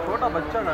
छोटा बच्चा का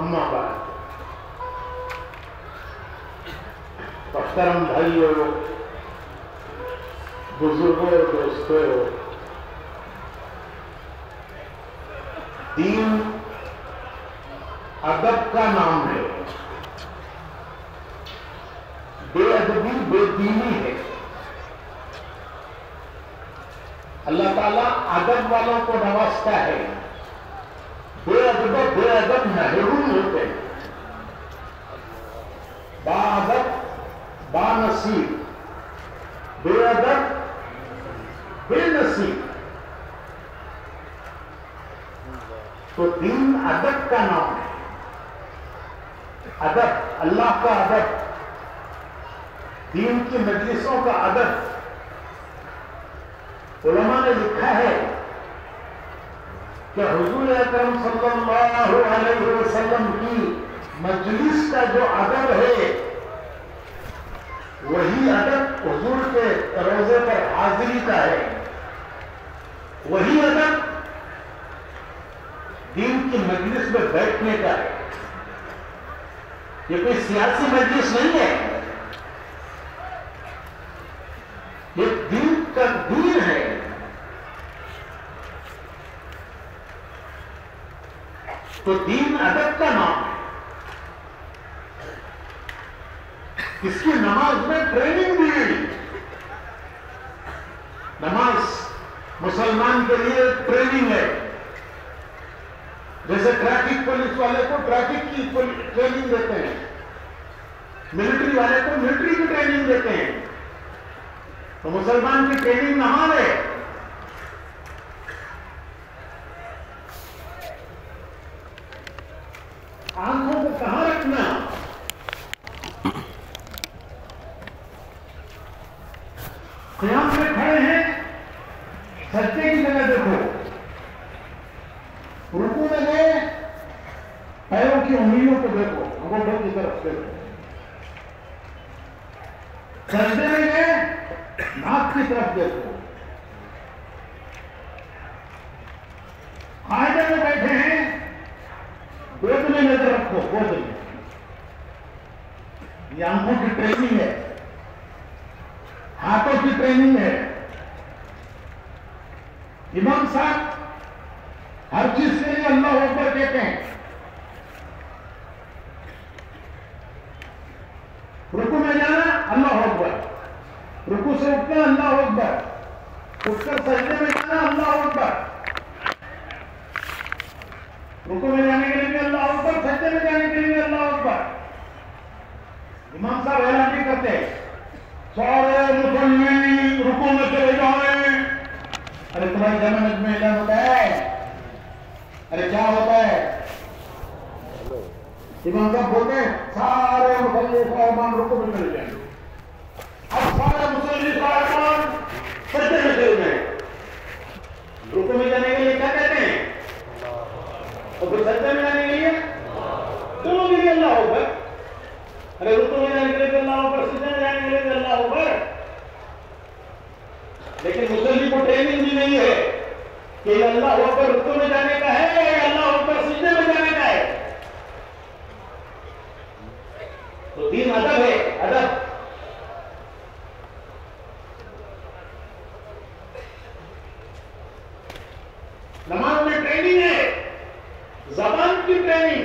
अम्मा बाद मोहतरम भाइयों, बुजुर्गों, दोस्तों, दीन अदब का नाम है। बेअदबी बेदीनी है। अल्लाह ताला अदब वालों को नवाजता है। बेअदब महरूम होते हैं। बाअदब बानसीब, बेअदब बेनसीब। तो दीन अदब का नाम है। अदब, अल्लाह का अदब, दीन की मजलिसों का अदब। उलमा ने लिखा है कि हुजूर अकरम सल्लल्लाहु अलैहि वसल्लम की मजलिस का जो अदब है, वही अदब हुजूर के रोजे पर हाजिरी का है। वही अदब दीन की मजलिस में बैठने का है। ये कोई सियासी मजलिस नहीं है, ये दीन का दीन है। तो दीन अदब का नाम है। इसकी नमाज में ट्रेनिंग दी गई। नमाज मुसलमान के लिए ट्रेनिंग है। जैसे ट्रैफिक पुलिस वाले को ट्रैफिक की ट्रेनिंग देते हैं, मिलिट्री वाले को मिलिट्री की ट्रेनिंग देते हैं, तो मुसलमान की ट्रेनिंग नमाज है। आंखों को कहां रखना? क़याम में खड़े हैं, सज्जे की जगह देखो। रुकू में गए, पैरों की उंगलियों को देखो, अंगूठों की तरफ देखो। सज्जे में गए, नाक की तरफ देखो। कायदे में बैठे हैं, गोद में नजर रखो, गोद में। ये आंखों की ट्रेनिंग है, हाथों की ट्रेनिंग है। इमाम साहब हर चीज के लिए अल्लाह अकबर कहते हैं। रुकू में जाना अल्लाह अकबर, रुकू से उठना अल्लाह अकबर, उठकर सजदे में जाना अल्लाह अकबर, रुकू में जाने के लिए भी अल्लाह अकबर, सजदे में जाने के लिए अल्लाह अकबर। इमाम साहब ऐलान नहीं करते सारे मुसल्ली रुकू में चले जाए। अरे तुम्हारी जमानत में ऐलान होता है? अरे क्या होता है? इमाम साहब बोलते हैं सारे मुसल्ली साहिबान रुकू में चले जाएंगे। अब सारे मुसल्ली साहिबान सज्जे में चले जाएंगे। रुकू में जाने के लिए क्या कहते हैं? और फिर सज्जे में जाने के लिए दोनों के लिए अल्लाह अकबर। अरे रुकू में जाने के लिए अल्लाह अकबर, सज्जे में जाने के लिए अल्लाह अकबर। लेकिन मुसल्ली को ट्रेनिंग भी नहीं है कि अल्लाह अकबर रुकू में जाने का है या अल्लाह अकबर सज्जे में जाने का है। तो दीन अदब है, अदब। नमाज में ट्रेनिंग है, जबान की ट्रेनिंग।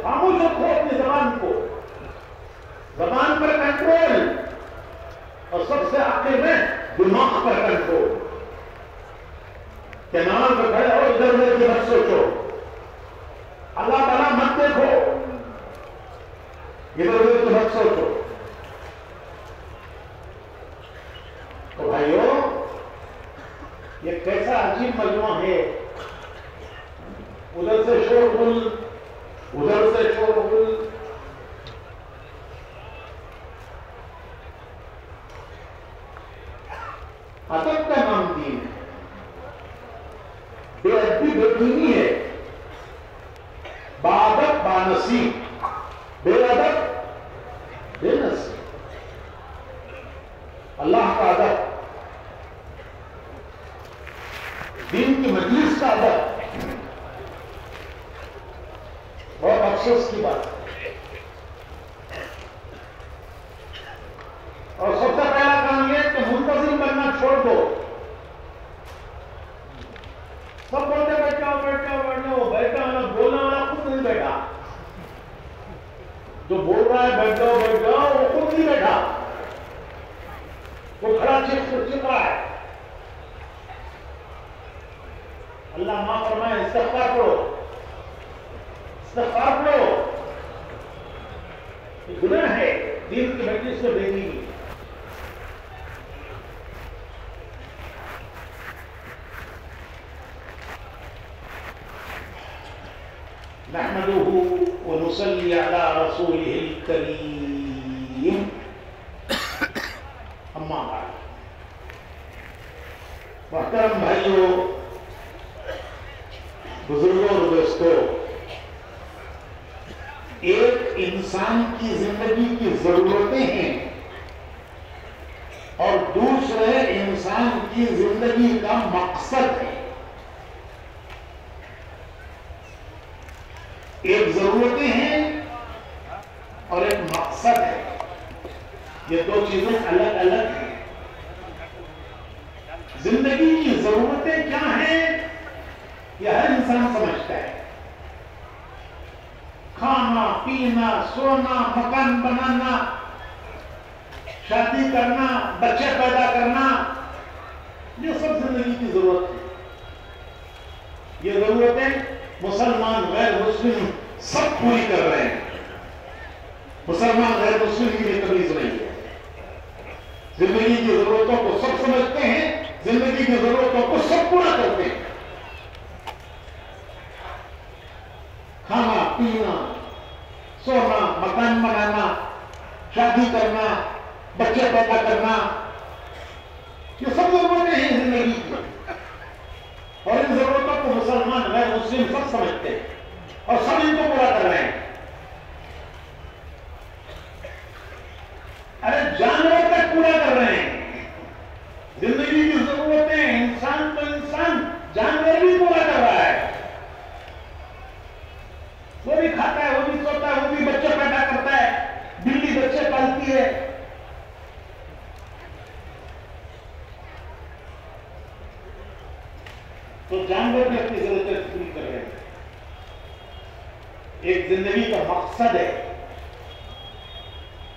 खामोश रखो अपनी जबान को, जबान पर कंट्रोल, और सबसे आखिर में दिमाग पर कंट्रोल। क्या नमाज में खड़े हो इधर उधर की मत सोचो, अल्लाह ताला मत देखो, इधर उधर की मत सोचो। तो भाइयों, ये कैसा अजीब मजमा है। उधर से शोरगुल, उधर से शोरगुल। अदब का नाम दीन है, बेअदबी बेदीनी है, बादब बानसी, बेअदब बेनसी। अल्लाह का अदब, दीन की मजलिस का अदब। बहुत अफसोस की बात है। और सबसे पहला काम यह कि मुंतजिम बनना छोड़ दो। सब बोलते बैठ जाओ बैठ जाओ बैठ जाओ, बैठा वाला बोलने वाला खुद नहीं बैठा। जो बोल रहा है बैठ जाओ वो खुद नहीं बैठा, वो खड़ा चिप रहा है। अल्लाह माफ फरमाए, इस्तिग़फ़ार करो, इस्तिग़फ़ार करो। गुनाह है दीन की मजलिस में बेदीनी। नहमदुहु व नुसल्ली अला रसूलिहिल करीम। अम्मा बाद, मोहतरम भाइयों, बुजुर्गों और दोस्तों, एक इंसान की जिंदगी की जरूरतें हैं और दूसरे इंसान की जिंदगी का मकसद है। एक जरूरतें हैं और एक मकसद है। ये दो चीजें अलग अलग हैं। जिंदगी की जरूरतें क्या हैं, यह हर इंसान समझता है। खाना पीना, सोना, मकान बनाना, शादी करना, बच्चे पैदा करना, ये सब जिंदगी की जरूरत है। ये जरूरतें मुसलमान गैर मुस्लिम सब पूरी कर रहे हैं। मुसलमान गैर मुस्लिम की भी तमीज नहीं है। जिंदगी की जरूरतों को सब समझते हैं, जिंदगी की जरूरतों को सब पूरा करते हैं। खाना पीना, सोना, मकान बनाना, शादी करना, बच्चे पैदा करना, ये सब जरूरतें हैं जिंदगी की। और इन जरूरतों को मुसलमान गैर मुस्लिम सब समझते हैं और सब इनको पूरा कर रहे हैं। अरे जानवर तक पूरा कर रहे हैं। जिंदगी की जरूरतें इंसान तो इंसान, जानवर भी पूरा कर रहा है। वो भी खाता है, वो भी सोता है, वो भी बच्चे पैदा करता है, बिल्ली बच्चे पालती है। तो जानवर भी अपनी जरूरतें पूरी कर रहे हैं। एक जिंदगी का मकसद है।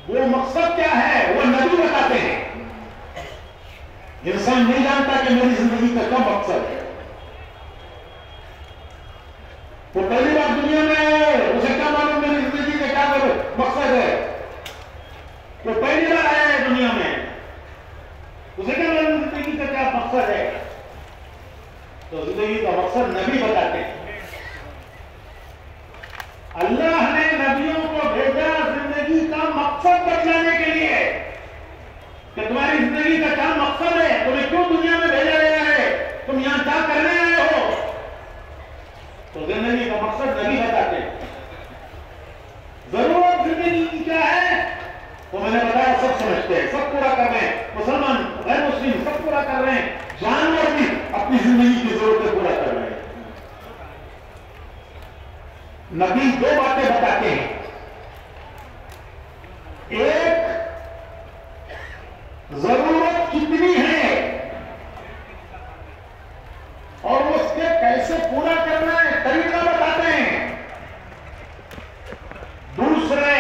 वो मकसद क्या है, वो नबी बताते हैं। इंसान नहीं जानता कि मेरी जिंदगी का क्या मकसद है। वो पहली बार दुनिया में आए, उसे क्या मालूम मेरी जिंदगी का क्या मकसद है। वो पहली बार आया है दुनिया में, उसे क्या मालूम जिंदगी का क्या मकसद है। तो जिंदगी का मकसद नबी बताते हैं। अल्लाह ने नबियों को भेजा जिंदगी का मकसद बतलाने के लिए कि तुम्हारी जिंदगी का क्या मकसद है, तुम्हें क्यों दुनिया में भेजा गया है, तुम यहां क्या करने आए हो। तो जिंदगी का मकसद नबी बताते हैं। जरूरत जिंदगी की क्या है तो मैंने बताया, सब समझते हैं, सब पूरा कर रहे हैं, मुसलमान गैर मुस्लिम सब पूरा कर रहे हैं, जानवर भी अपनी जिंदगी की जरूरतें पूरा कर रहे हैं। नबी दो बातें बताते हैं, एक जरूरत कितनी है और उसके कैसे पूरा करना है तरीका बताते हैं। दूसरे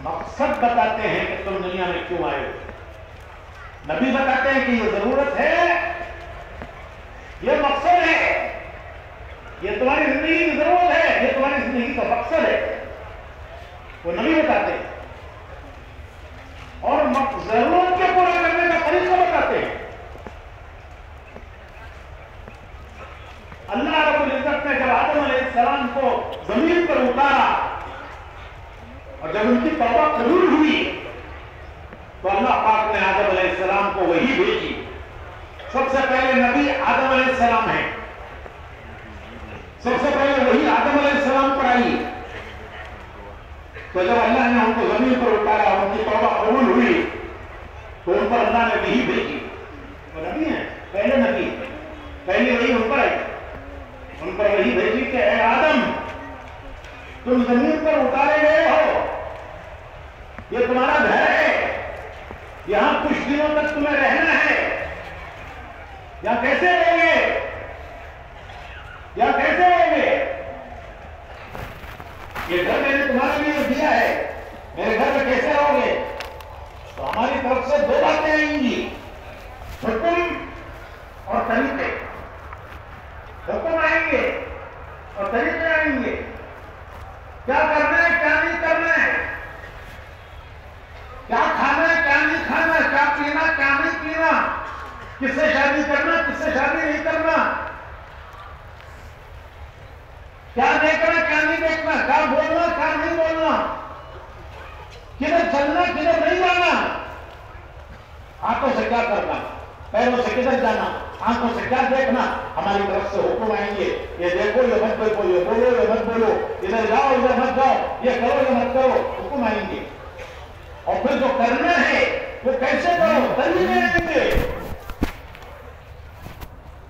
मकसद बताते हैं कि तुम दुनिया में क्यों आए हो। नबी बताते हैं कि ये जरूरत है, ये मकसद है, ये तुम्हारी जिंदगी की जरूरत है, ये तुम्हारी जिंदगी का मकसद है, वो नबी बताते हैं। और जरूरत के पूरा करने का तरीका बताते हैं। अल्लाह रब्बुल इज्जत ने जब आदम अलैहिस्सलाम को जमीन पर उतारा और जब उनकी तौबा कबूल हुई तो अल्लाह पाक ने आदम अलैहिस्सलाम को वही भेजी। सबसे पहले नबी आदम अलैहिस्सलाम है, सबसे पहले वही आदम अलैहिस्सलाम पर आई। तो जब अल्लाह ने उनको जमीन पर उतारा, उनकी तौबा कबूल हुई तो उन पर अल्लाह ने वही भेजी। वो नबी है, पहले नबी, पहले वही उन पर आई, उन पर वही भेजी कि ऐ आदम तुम जमीन पर उतारे गए हो, ये तुम्हारा घर है, यहां कुछ दिनों तक तुम्हें रहना है, यहां कैसे रहोगे, यहां कैसे रहोगे। ये घर मैंने तुम्हारे लिए दिया है, मेरे घर में कैसे रहोगे। तो हमारी तरफ से दो बातें आएंगी, हुक्म और तरीके। हुक्म आएंगे और तरीके आएंगे, क्या करना है क्या नहीं करना है, क्या खाना है क्या नहीं खाना, क्या पीना क्या नहीं पीना, किससे शादी करना किससे शादी नहीं करना, क्या देखना क्या नहीं देखना, क्या बोलना क्या नहीं बोलना, किधर चलना किधर नहीं जाना, हाथों से क्या करना, पैरों से किधर जाना, आंखों से क्या देखना। हमारी तरफ से हुक्म आएंगे, ये देखो ये मत देखो, ये बोलो ये मत बोलो, इधर जाओ इधर मत जाओ, ये करो ये मत करो, हुक्म आएंगे। और फिर जो करना है वो कैसे करो, तरीके आएंगे।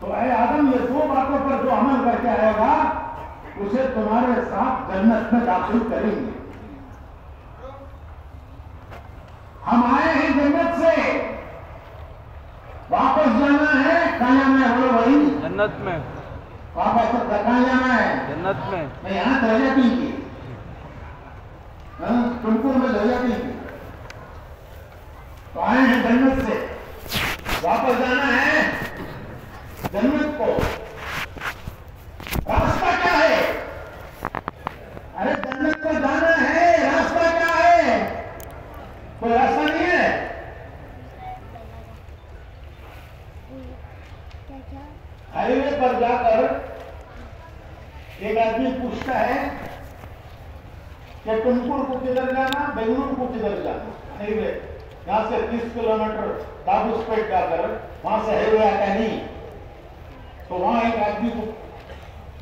तो ऐ आदम ये दो बातों पर जो अमल करके आएगा उसे तुम्हारे साथ जन्नत में दाखिल करेंगे। हम आए हैं जन्नत से, वापस जाना है, कहां जाना है बोलो भाई, जन्नत में। वापस तो कहां जाना है, जन्नत में। मैं यहां दर्जा देंगे, तुमको मैं दर्जा देंगे। तो आए हैं जन्नत से, वापस जाना है जन्नत को। रास्ता क्या है, अरे जन्नत को जाना है, रास्ता क्या है, कोई रास्ता नहीं है। हाईवे पर जाकर एक आदमी पूछता है कि तुमकुर को किधर जाना, बेंगलुरु को किधर जाना, हाईवे यहां से 30 किलोमीटर दाबूसपेट जाकर वहां से हाईवे आता नहीं। तो वहां एक आदमी को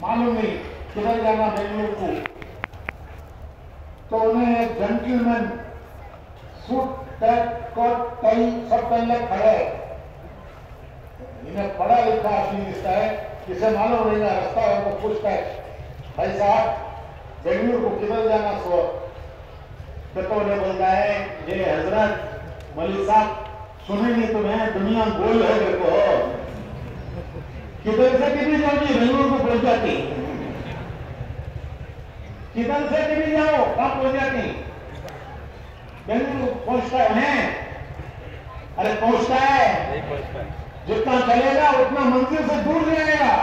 मालूम नहीं किधर जाना बेंगलुरु को। तो उन्हें एक जेंटलमैन सूट कोट टाई सब पहले खड़े, इन्हें पढ़ा लिखा आदमी दिखता है, इसे मालूम नहीं है रास्ता, उनको पूछता है भाई साहब बेंगलुरु को किधर जाना सो। तो उन्हें बोलता है ये हजरत मौलवी साहब सुनेंगे तुम्हें, दुनिया गोल है, देखो किधर से कितनी जाओगी बेंगलुरु को पहुंच जाती, किधर से कितनी जाओ कहां पहुंच जाती, बेंगलुरु पहुंचता है। अरे पहुंचता है, जितना चलेगा उतना मंजिल से दूर जाएगा,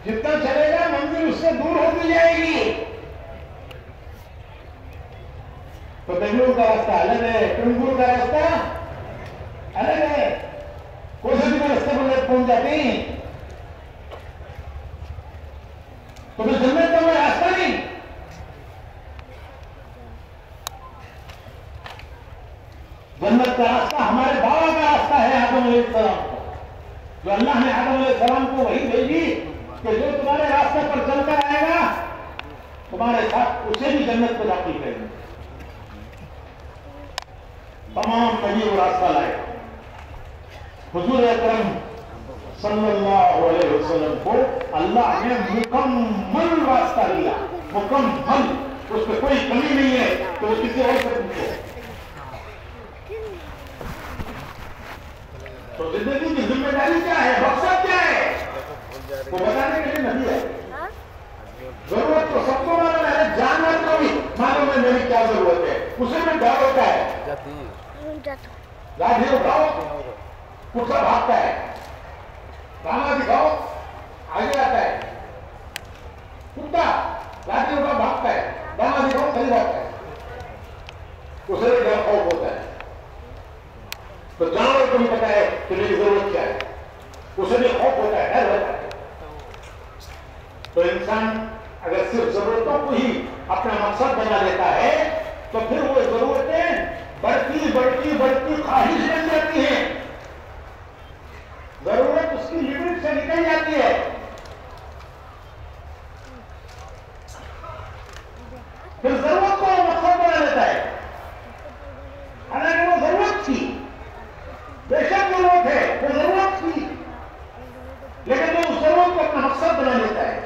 जितना चलेगा मंजिल उससे दूर होती जाएगी। तो बेंगलुरु का रास्ता अलग है, टुमकुर का रास्ता अलग है, कोई से भी रास्ते पर पहुंच जाते हैं। तो फिर जन्नत का कोई रास्ता नहीं। जन्नत का रास्ता हमारे बाबा का रास्ता है, आदम अलैहिस्सलाम का। जो अल्लाह ने आदम अलैहिस्सलाम को वही भेजी कि जो तुम्हारे रास्ते पर चलकर आएगा तुम्हारे साथ उसे भी जन्नत को दाखिल करेंगे। तमाम नबी वो रास्ता लाए। हुजूर अकरम सल्लल्लाहु अलैहि वसल्लम को अल्लाह ने मुकम्मल रास्ता दिया, मुकम्मल, उसमें कोई कमी नहीं है। तो वो किसी और से पूछो। तो जिंदगी की जिम्मेदारी क्या है, मकसद क्या है, वो बताने के लिए नबी है। जरूरत तो सबको मालूम है, जानवर को भी मालूम है मेरी क्या जरूरत है। उसे में डर होता है, लाठी उठाओ कुत्ता भागता है, दाना दिखाओ आगे आता है, कुत्ता लाठी उठा भागता है, दाना दिखाओ खड़ी भागता है, उसे भी डर खौफ होता है। तो जानवर को भी पता है कि मेरी जरूरत क्या है, उसे भी खौफ होता है, डर होता है। तो इंसान अगर सिर्फ जरूरतों को ही अपना मकसद बना लेता है तो फिर वो जरूरतें बढ़ती बढ़ती बढ़ती ख्वाहिश बन जाती है। जरूरत उसकी लिमिट से निकल जाती है। फिर जरूरत को मकसद बना लेता है। हालांकि वो जरूरत थी, बेशक जरूरत है, वो जरूरत थी, लेकिन वो उस जरूरत को अपना मकसद बना लेता है,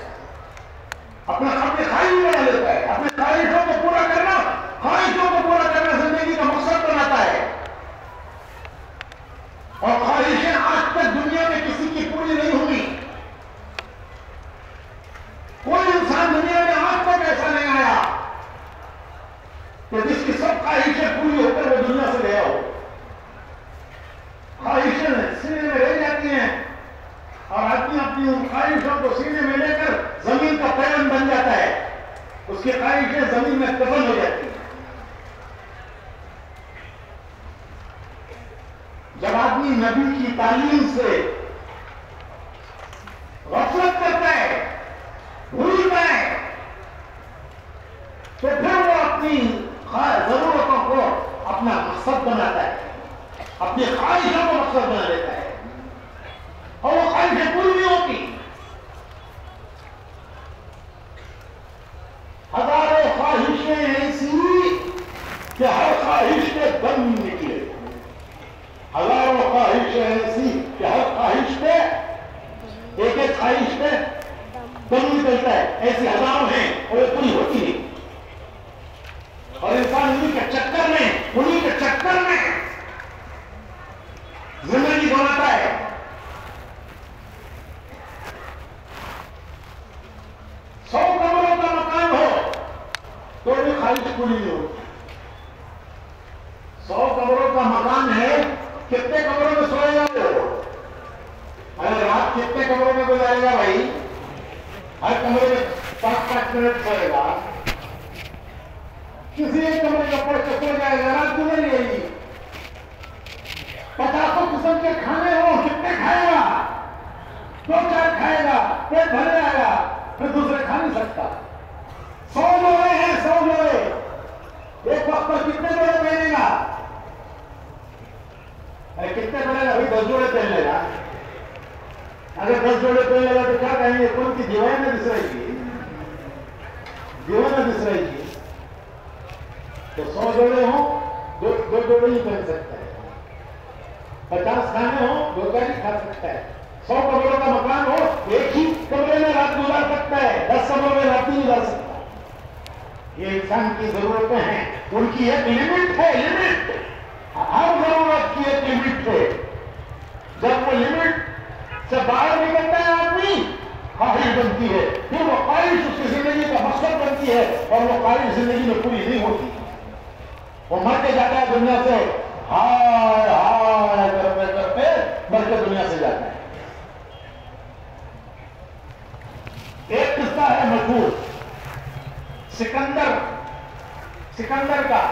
अपना अपनी ख्वाहिश बना लेता है। अपनी ख्वाहिशों को पूरा करना, ख्वाहिशों को पूरा करना जिंदगी का मकसद बनाता है। और ख्वाहिशें आज तक दुनिया में किसी की पूरी नहीं हुई। कोई इंसान दुनिया में आज तक ऐसा नहीं आया कि जिसकी सब ख्वाहिशें पूरी होकर वो दुनिया से गया हो। ख्वाहिशें सीने में रह जाती हैं और आदमी अपनी उन ख्वाहिशों को सीने में लेकर जमीन का पैन बन जाता है, उसकी ख्वाहिशें जमीन में दफन हो जाती है। जब आदमी नबी की तालीम से गफलत करता है, भूलता है, तो फिर वो अपनी जरूरतों को अपना मकसद बनाता है, अपनी ख्वाहिशों को मकसद बना लेता है और वो ख्वाहिशें पूरी नहीं होती। हजारों ख्वाहिशें ऐसी कि हर ख्वाहिश के दम निकले, हजारों ख्वाहिशें ऐसी कि हर ख्वाहिश पे एक एक ख्वाहिश पे दम निकलता है। ऐसी हजारों हैं और ये पूरी होती नहीं। और इंसान उन्हीं के चक्कर में जिंदगी बनाता है। सौ कमरों का मकान हो तो भी ख्वाहिश पूरी नहीं होती। 100 कमरों का मकान है, कितने कमरों में सोएगा वो? अरे रात कितने कमरों में गुजारेगा भाई? हर कमरे में 5-5 मिनट सोएगा, किसी एक कमरे का पढ़ के सो जाएगा, रात गुजर जाएगी। 50 किस्म के खाने हो, कितने खाएगा? 2-4 खाएगा, पेट भर जाएगा, फिर दूसरे खा नहीं सकता। 100 जोड़े हैं, 100 जोड़े, एक वक्त पर कितने जोड़े पहनेगा? अरे कितने पहनेगा भाई? 10 जोड़े पहन लेगा। अगर 10 जोड़े पहन लेगा तो क्या कहेंगे? कौन की दीवाना दिस रहेगी, दीवाना दिस रहेगी। तो 100 जोड़े हो, दो जोड़े ही पहन सकता है। 50 खाने हो, 2-4 ही खा सकता है। 100 कमरों का मकान हो, एक ही कमरे में रात गुजार सकता है, 10 कमरों में रात नहीं गुजार सकता। ये इंसान की जरूरतें हैं, उनकी एक लिमिट है, लिमिट। हर जरूरत की एक लिमिट है। जब वो लिमिट से बाहर निकलता है आदमी, ख्वाहिश बनती है, फिर वो ख्वाहिश उसकी जिंदगी का मकसद बनती है और वो ख्वाहिश जिंदगी में पूरी नहीं होती। वो मर के जाता है दुनिया से, हाय हाय करते करते मर के दुनिया से जाता है। एक किस्सा है मशहूर सिकंदर का।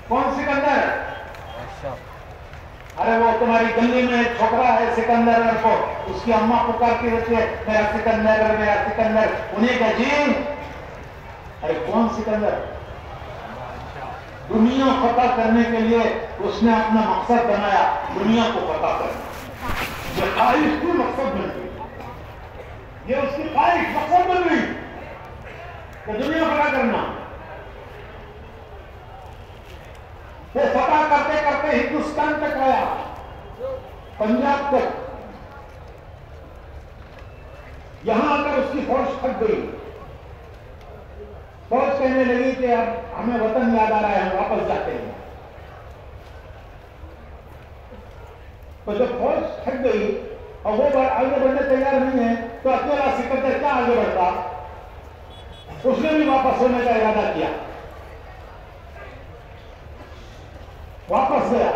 कौन सिकंदर? अरे वो तुम्हारी गली में एक छोकरा है सिकंदर, को उसकी अम्मा पुकारती रहती है, मेरा सिकंदर, मेरा सिकंदर। उन्हें कहा जी, अरे कौन सिकंदर? दुनिया फतह करने के लिए उसने अपना मकसद बनाया, दुनिया को फतह करना। ये ख्वाहिश की मकसद बन गई, ये उसकी ख्वाहिश मकसद बन गई तो दुनिया फतह करना। वो फतह करते करते हिंदुस्तान तक आया, पंजाब तक। यहां आकर उसकी फौज थक गई। फौज कहने लगी कि अब हमें वतन याद आ रहा है, हम वापस जाते हैं। तो जब फौज थक गई और वो आगे बढ़ने तैयार नहीं है, तो अकेला सिकंदर क्या आगे बढ़ता? उसने भी वापस होने का इरादा किया, वापस गया।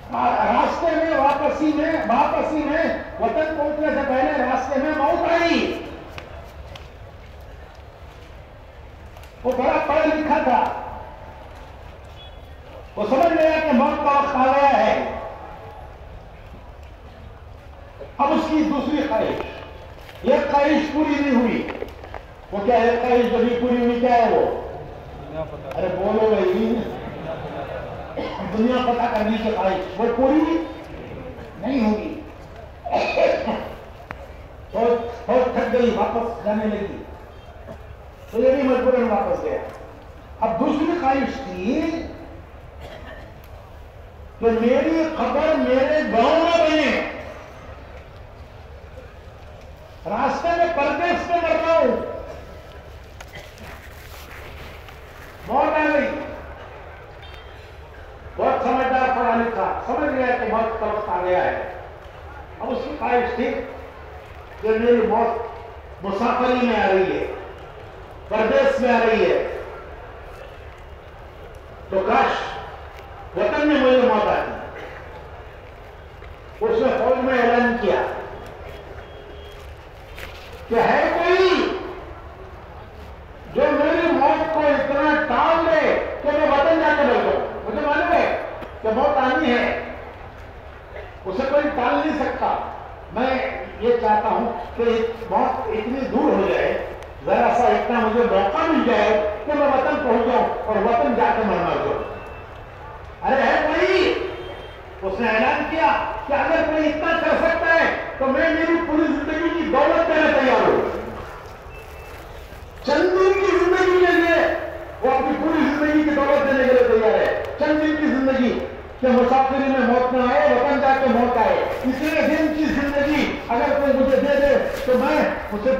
रास्ते में वापसी में वतन पहुंचने से पहले रास्ते में मौत आई। वो बड़ा पढ़ा लिखा था, वो समझ गया कि मौत का वक्त आ गया है। अब उसकी दूसरी ख्वाहिश, एक ख्वाहिश पूरी नहीं हुई। वो क्या है ख्वाहिश जो नहीं पूरी हुई? क्या है वो? अरे बोलो भाई, दुनिया पता करने की ख्वाहिश वो पूरी नहीं होगी। तो थक गई, वापस जाने लगी, तो ये भी मजबूरन वापस गया। अब दूसरी ख्वाहिश थी कि मेरी खबर मेरे गांव में बने, रास्ते में परदेश में मर रहा हूं, मौत आ गई। बहुत समझदार पढ़ा लिखा, समझ गया कि मौत का वक्त आ गया है। अब उसकी ख्वाहिश थी कि मेरी मौत मुसाफरी में आ रही है, परदेश में आ रही है, तो काश वतन में मुझे मौत आती। उसने फौज में ऐलान किया कि है कोई जो मेरी मौत को इतना टाल दे कि मैं वतन जाके बैठूं। मुझे मालूम है कि मौत आनी है, उसे कोई टाल नहीं सकता। मैं ये चाहता हूं कि मौत इतनी दूर हो जाए, जरा सा इतना मुझे मौका मिल जाए कि मैं वतन पहुंच जाऊं और वतन जाके मरना हो। अरे है कोई? उसने ऐलान किया कि अगर कोई इतना कर सकता है तो मैं मेरी पूरी जिंदगी की दौलत देने तैयार हूं। चंद दिन की जिंदगी के लिए वो अपनी पूरी जिंदगी की दौलत देने के लिए तैयार है। चंद दिन की जिंदगी कि मुसाफिरी में मौत न आए, वतन जाके मौत आए। इतने दिन की जिंदगी अगर कोई मुझे दे दे तो मैं उसे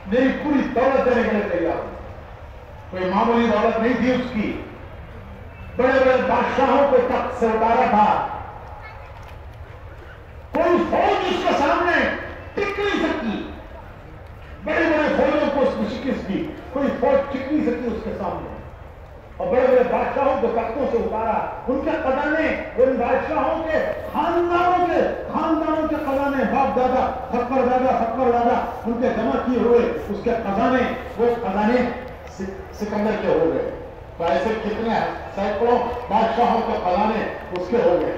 मेरी पूरी दौलत देने के लिए तैयार हूं। कोई मामूली दौलत नहीं थी उसकी, बड़े बड़े बादशाहों को तख्त से उतारा था। कोई फौज उसके सामने टिक नहीं सकती, बड़े बड़े फौजों को उसकी शिकस्त दी, कोई फौज टिक नहीं सकती उसके सामने। और बड़े बड़े बादशाहों को तख्तों से उतारा, उनके खजाने, उन बादशाहों के खानदानों के खजाने, बाप दादा फक्कर दादा उनके जमा किए हुए उसके खजाने, वो खजाने सिकंदर के हो गए। तो ऐसे कितने सैकड़ों बादशाहों के खजाने उसके हो गए।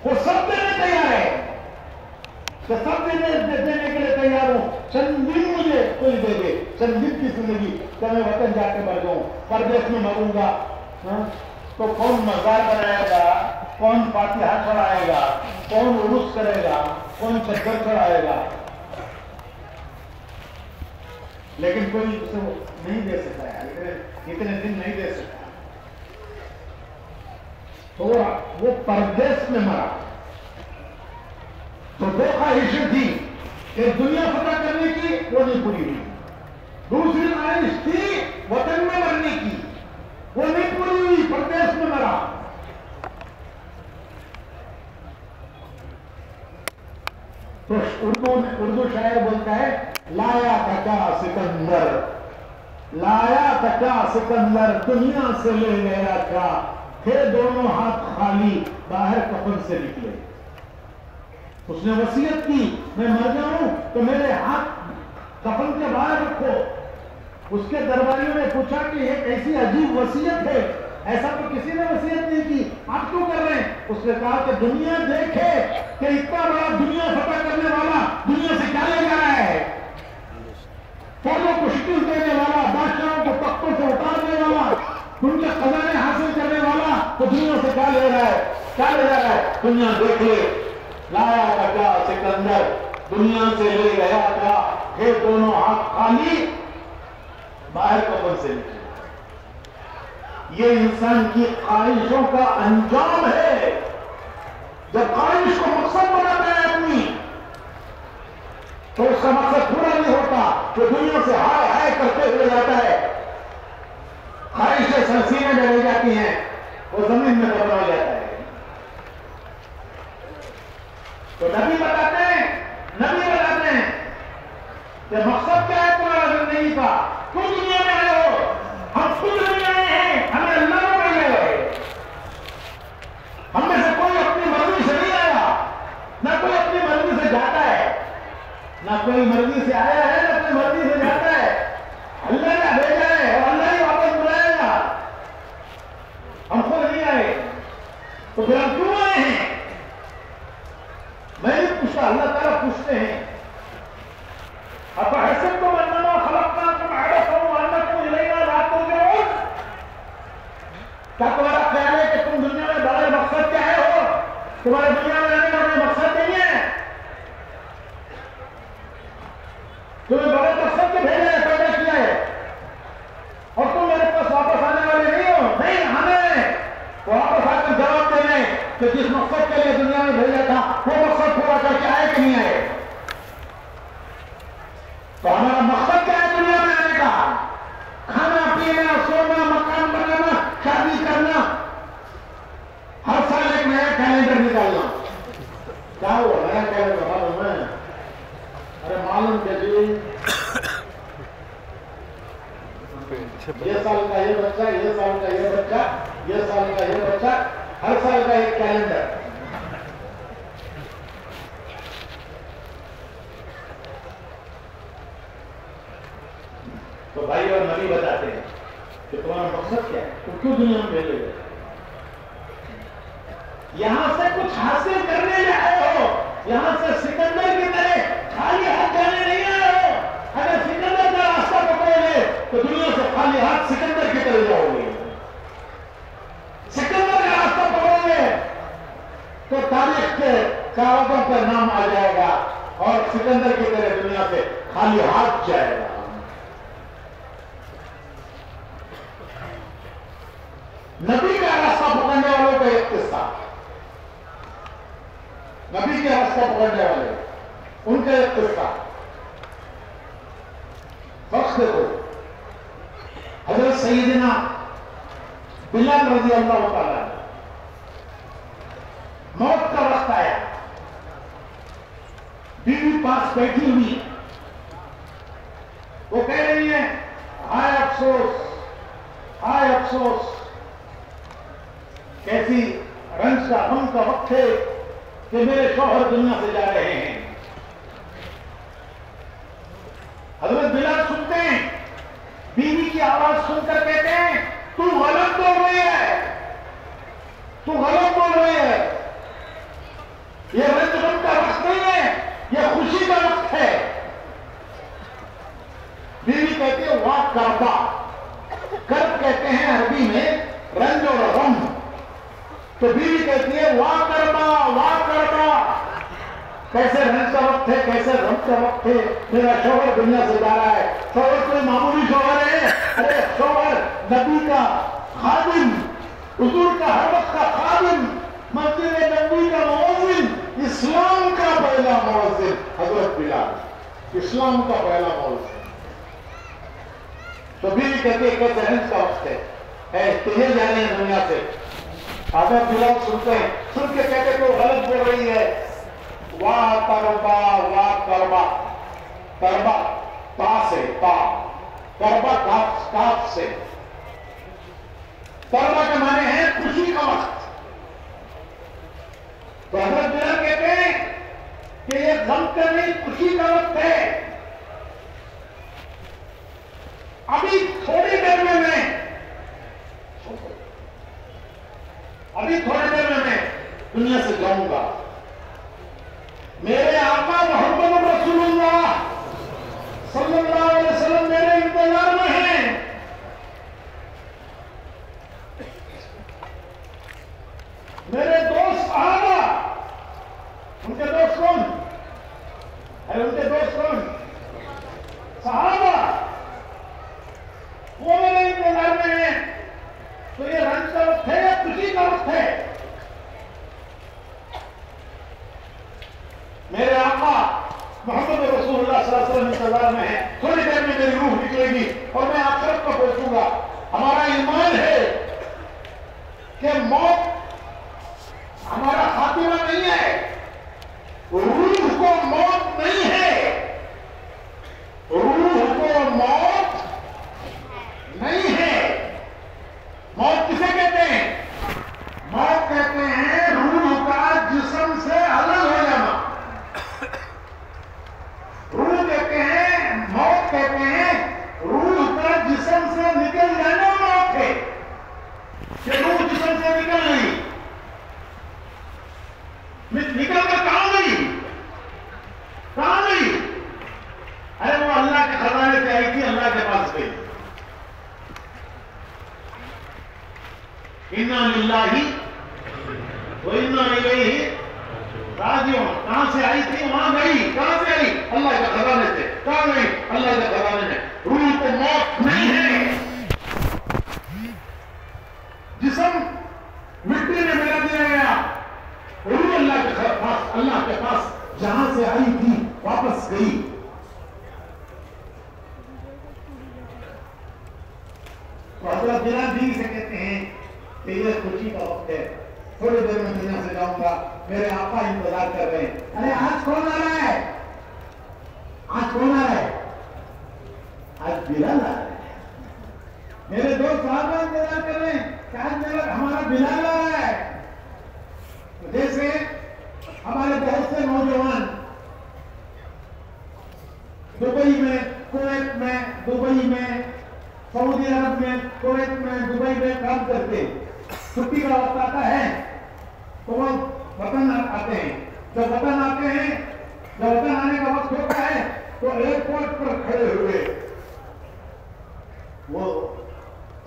वो सब देने तैयार है, तो सब देने के लिए तैयार हूं। चंद दिन मुझे कोई दे दे, चंद दिन की जिंदगी, तो मैं वतन जाके मर जाऊं, परदेश में मरूंगा। तो कौन मजार बनाएगा, कौन फातिहा चढ़ाएगा, कौन उर्स करेगा, कौन चक्कर चढ़ाएगा? लेकिन कोई उसे नहीं दे सकता है, इतने दिन नहीं दे सकता। तो वो परदेश में मरा। तो दो ख्वाहिशें थी, एक दुनिया फतह करने की, वो नहीं पूरी हुई। दूसरी ख्वाहिश थी वतन में मरने की, वो नहीं पूरी हुई, परदेश में मरा। तो उर्दू शायर बोलता है, लाया था क्या सिकंदर, लाया था क्या सिकंदर, दुनिया से ले गया क्या, थे दोनों हाथ खाली, बाहर कफन से निकले। उसने वसीयत की, मैं मर जाऊं तो मेरे हाथ कफन के बाहर रखो। उसके दरबारियों ने पूछा कि ये कैसी अजीब वसीयत है, ऐसा तो किसी ने वसीयत नहीं की, आप क्यों कर रहे हैं? उसने कहा कि दुनिया देखे कि इतना बड़ा दुनिया फतह करने वाला दुनिया से क्या ले जा रहा है, फौजों को शिकस्त देने वाला, बादशाहों को तख्तों से उतारने वाला, उनके खजाने हासिल करने वाला, तो दुनिया से क्या ले रहा है, क्या ले जा रहा है? दुनिया देख ले, लाया था क्या सिकंदर, दुनिया से ले गया था, हे दोनों हाथ खाली, बाहर कब्र से निकले। ये इंसान की ख्वाहिशों का अंजाम है। जब ख्वाहिश को मकसद बनाता है आदमी, तो उसका मकसद पूरा नहीं होता, तो दुनिया से हाय हाय करते हुए जाता है। ख्वाहिशें सरसीने में रह जाती हैं, वो जमीन में दबा हो जाता है। तो नबी बताते हैं कि मकसद क्या है तुम्हारा जिंदगी का, क्यों दुनिया में आए हो? हम खुद नहीं आए हैं, हमें अल्लाह ने भेजा है। हम में से कोई अपनी मर्जी से नहीं आया, ना कोई अपनी मर्जी से जाता है, ना कोई मर्जी से आया है, ना कोई मर्जी से जाता है। अल्लाह ने भेजा है और अल्लाह ही वापस बुलाएगा। हम खुद नहीं आए, तो फिर हम क्यों आए हैं? मैं नहीं पूछता, अल्लाह ताला पूछते हैं। अब ऐसे तो अन्नमा खलकनाकुम अबसन व अन्नकुम इलैना ला तुरजऊन। क्या तुम्हारा ख्याल है कि तुम दुनिया में बड़े मकसद क्या है हो? तुम्हारे दुनिया में आने का कोई मकसद नहीं है। तुम्हें बड़े मकसद के भेजा है, पैदा किया है, और तुम मेरे पास वापस आने वाले नहीं हो। नहीं, हमें वापस आकर जवाब देने कि जिस मकसद के लिए दुनिया में भेजा था वो मकसद पूरा करके आए कि नहीं आए। तो हमारा मकसद क्या है दुनिया में आने का? खाना पीना, सोना, मकान बनाना, शादी करना, हर साल एक नया कैलेंडर निकालना। क्या हुआ नया कैलेंडर मालूम है? अरे मालूम क्या जी, ये साल का ये बच्चा, ये साल का ये बच्चा, ये साल का ये बच्चा, हर साल का एक कैलेंडर। तो भाई और नबी बताते हैं कि तुम्हारा मकसद क्या है, तुम क्यों दुनिया में भेजे गए? यहां से कुछ हासिल करने में आए हो, यहां से सिकंदर की तरह खाली हाथ जाने नहीं आए हो। अगर सिकंदर का रास्ता पकड़ोगे तो दुनिया से खाली हाथ सिकंदर की तरह जाओगे। सिकंदर का रास्ता पकड़ोगे तो तारीख के कागजों पर नाम आ जाएगा और सिकंदर की तरह दुनिया से खाली हाथ जाएगा। नबी का रास्ता पकड़ने वालों का एक किस्सा, नबी के रास्ता पकड़ने वाले उनका एक किस्सा। वक्त देखो, हजरत सैयदना बिलाल रजी अल्लाह तआला, मौत का वक्त आया, बीवी पास बैठी हुई, वो कह रही है हाय अफसोस, हाय अफसोस, कैसी रंज का गम का वक्त है कि मेरे शौहर दुनिया से जा रहे हैं। हजरत बिलाल सुनते हैं, बीवी की आवाज सुनकर कहते हैं तू गलत बोल रही है, तू गलत बोल रही है, ये रंज गम का वक्त नहीं है, ये खुशी का वक्त है। बीवी कहती है वाह करबा, कर्ब कहते हैं अरबी में रंज और गम। तो बीवी कहती है वाह करबा, वाह करबा, कैसे रंज का वक्त है, कैसे गम का वक्त है, मेरा शौहर दुनिया से जा रहा है। शौहर कोई मामूली शौहर है? अरे शौहर नबी का खादिम, हुजूर का हर वक्त का खादिम, मस्जिद नबी का मुअज्जिन, इस्लाम का पहला मुअज्जिन हजरत बिलाल, इस्लाम का पहला मुअज्जिन। तो बीवी कहती है कैसे रंज का वक्त है, तुझे जाने हैं दुनिया से। अगर बिलाल सुनते हैं, सुन के कहते तो गलत बोल रही है, वाह करबा, वाह करबा, करबा ता से, ता करबा काफ से, करबा के माने हैं खुशी का वक्त। तो हजरत बिलाल कहते हैं कि ये गम का नहीं खुशी का वक्त है। अभी थोड़ी देर में मैं दुनिया से जाऊंगा। मेरे आका मोहम्मद रसूलुल्लाह सल्लल्लाहु अलैहि वसल्लम मेरे इंतजार में हैं। मेरे दोस्त सहाबा, उनके दोस्त कौन? अरे उनके दोस्त कौन? सहाबा, वो मेरे इंतजार में हैं। तो ये रंज का वक्त है या खुशी का वक्त है? मेरे आका मोहम्मद रसूलुल्लाह सल्लल्लाहु अलैहि वसल्लम इंतजार में है। थोड़ी देर में मेरी रूह निकलेगी और मैं आखिरत को पहुंचूंगा। हमारा ईमान है कि मौत हमारा खातिमा नहीं है, रूह को मौत नहीं है, रूह को मौत नहीं है। मौत किसे कहते हैं? मौत कहते हैं रूह का जिस्म से अलग हो जाना। रूह कहते हैं, मौत कहते हैं रूह का जिस्म से निकल जाना मौत है। कि रूह जिस्म से निकल गई, निकल कर कहां गई? कहां गई? अरे वो अल्लाह के खजाने से आई थी, अल्लाह के पास गई। इन्ना लिल्लाहि व इन्ना इलैहि राजिऊन। कहां से आई थी? वहां गई। कहां से आई? अल्लाह के खजाने से। कहां गई? अल्लाह के खजाने में। रूह को मौत नहीं है। जिस्म मिट्टी में मिला दिया गया, रूह अल्लाह के पास जहां से आई थी वापस गई। तो हज़रत बिलाल भी से कहते हैं कि ये खुशी का वक्त है, थोड़ी देर में दुनिया से जाऊंगा, मेरे आका इंतजार कर रहे हैं। अरे आज कौन आ रहा है? आज कौन आ रहा है? आज बिलाल आ रहा है। मेरे दोस्त साहब इंतजार कर रहे हैं कि आज मेरा हमारा बिलाल आ रहा है। जैसे हमारे बहुत से नौजवान दुबई में, कुवैत में, दुबई में, सऊदी अरब में, कुवैत में, दुबई में काम करते, छुट्टी का वक्त आता है तो वो वतन आते हैं। जब वतन आते हैं, जब वतन आने का वक्त होता है तो एयरपोर्ट पर खड़े हुए वो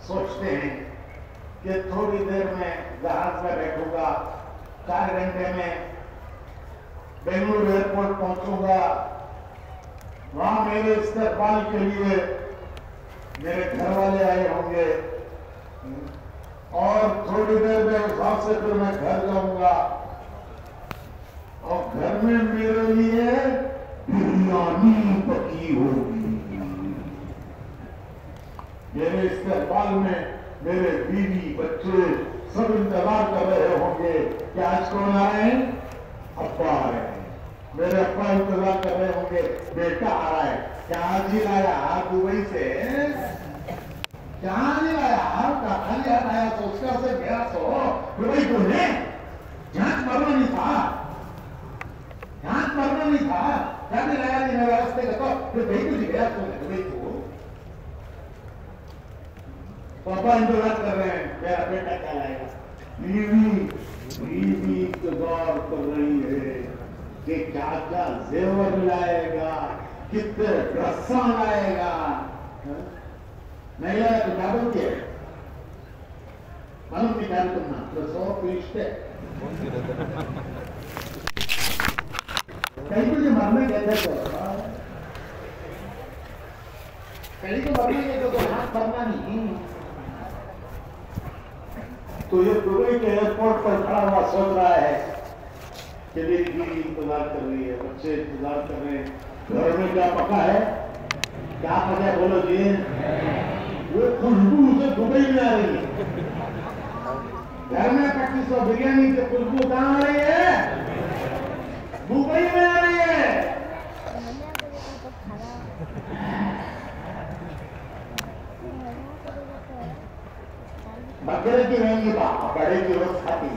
सोचते हैं कि थोड़ी देर में जहाज में बैठूंगा, 4 घंटे में बेंगलुरु एयरपोर्ट पहुंचूंगा, वहां मेरे इस्तेकबाल के लिए मेरे घर वाले आए होंगे और थोड़ी देर में उस हिसाब से फिर मैं घर जाऊंगा और घर में मेरे लिए बिरयानी पकी होगी। मेरे इस्तेकबाल में मेरे बीवी बच्चे सब इंतजार कर रहे होंगे कि आज कौन आ रहे हैं? अब्बा आ रहे हैं। मेरे अब्बा इंतजार कर रहे होंगे, बेटा आ रहा है। क्या आज ही लाया दुबई से? क्या नहीं लाया? खाली हाथ आया तो उसका से गया तो दुबई को है, यहाँ मरना नहीं था, यहाँ मरना नहीं था, क्या नहीं लाया? नहीं मेरे रास्ते का तो फिर भाई कुछ गया तो दुबई को। पापा इंतजार कर रहे हैं, मेरा बेटा क्या लाएगा? बीवी इंतजार कर रही है कि क्या क्या जेवर लाएगा, कितने रस्सा लाएगा। नहीं लाया तो क्या बोलते हैं? मालूम निकाल तुमना तो 100 पीछे कहीं मुझे मरने कहते तो कहीं तो मरने कहते तो हाथ मरना नहीं। तो ये दुबई के एयरपोर्ट पर खड़ा हुआ सोच रहा है कि मेरी बीवी इंतजार कर रही है, बच्चे इंतजार कर रहे हैं, घर में क्या पका है? क्या पका है बोलो जी? वो खुशबू उसे दुबई में आ रही है। घर में 2500 बिरयानी से खुशबू कहाँ आ रही है? दुबई में आ रही है। बकरे की रहेंगी बाप, बड़े की रोज खाती।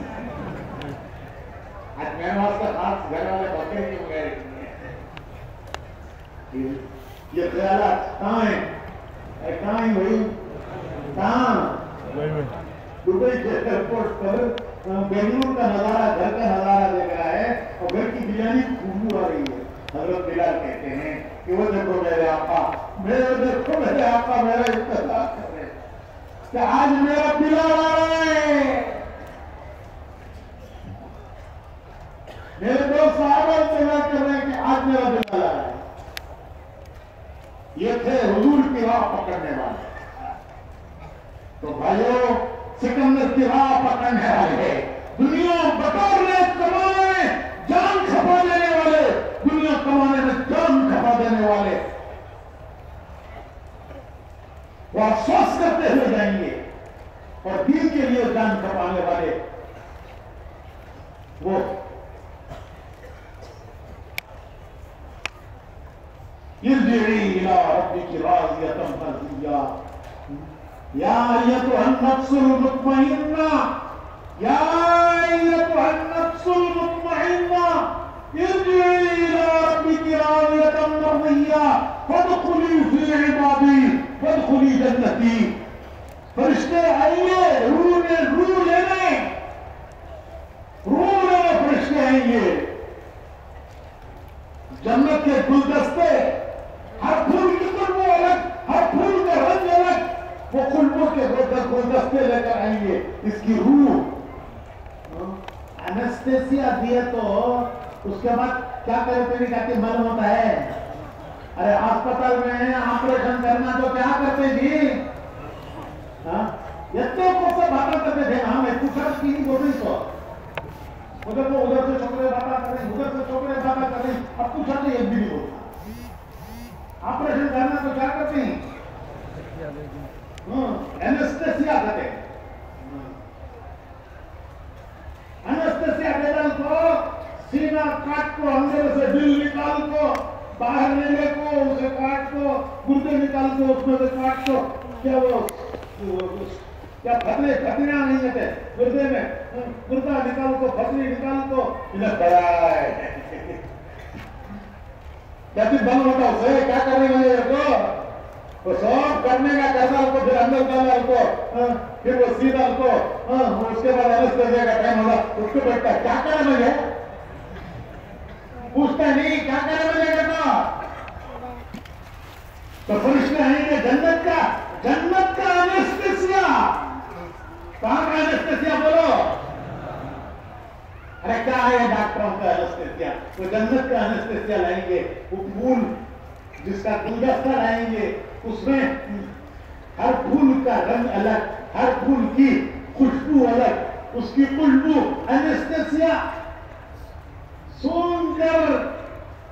आज मेरे वास्ते खास घर वाले बकरे की वगैरह ये ख्यालात कहाँ है? कहाँ है भाई? कहाँ? दुबई के एयरपोर्ट पर बेडरूम का नजारा, घर का नजारा देख रहा है और घर की बिरयानी खुशबू आ रही है। हजरत बिलाल कहते हैं कि वो देखो मेरे आका, देखो मेरे आका मेरा इंतजार कर रहे हैं कि आज मेरा बिलाल आ रहा है। मेरे दोस्त साहब इंतजार कर रहे हैं कि आज मेरा बिलाल आ रहा है। ये थे हुजूर की राह पकड़ने वाले। तो भाइयों, सिकंदर की राह पकड़ने वाले, दुनिया बटोरने कमाने जान खपा देने वाले, दुनिया कमाने में जान खपा देने वाले, वो अफसोस करते हुए जाएंगे। और दीन के लिए जान खपाने वाले वो इर्जिई इला रब्बिकी राज़ियतन मर्ज़िय्या या अय्युहन नफ्सुल मुत्मइन्ना, या अय्युहन नफ्सुल मुत्मइन्ना इर्जिई इला रब्बिकी राज़ियतन मर्ज़िय्या फदखुली फी इबादी फदखुली जन्नती। फरिश्ते आएंगे रूह लेने फरिश्ते आएंगे। जन्नत के गुलदस्ते, हर फूल की खुशबू अलग, हर फूल का रंग अलग, वो खुशबू के गुलदस्ते लेकर आएंगे। इसकी रूह एनेस्थेसिया दिए तो उसके बाद क्या करते हैं, कहते मन होता है। अरे अस्पताल में ऑपरेशन करना तो क्या करते जी, इतने को से बातें करते थे। हम कुछ की बोल रही तो उधर तो उधर से छोकरे बातें कर रहे, उधर से छोकरे बातें कर रहे। अब कुछ एक भी नहीं बोलता। ऑपरेशन करना तो क्या करते हैं, एनेस्थेसिया देते हैं। एनेस्थेसिया देने को सीना काट को, अंदर से दिल निकाल को, बाहर लेने को, उसे काट को, गुर्दे निकाल को, उसमें से काट को, क्या वो क्या फतरियां नहीं है गुर्दे में, गुर्दा निकाल को, फतरी निकाल को, इन्हें बड़ा है क्या चीज बंद होता उसे क्या करने वाले को, वो सब करने का करना को, फिर अंदर डालना को, फिर वो सीधा को, उसके बाद एनेस्थेसिया का टाइम होगा, उसको बैठता है क्या करने वाले, पूछता नहीं क्या करने वाले करना। तो फरिश्ते आएंगे जन्नत का एनेस्थेसिया। कहां का एनेस्थेसिया बोलो, अरे क्या है डॉक्टरों का एनेस्थेसिया, वो जन्नत का एनेस्थेसिया लाएंगे। वो फूल जिसका गुलदस्ता लाएंगे, उसमें हर फूल का रंग अलग, हर फूल की खुशबू अलग, उसकी खुशबू एनेस्थेसिया सुनकर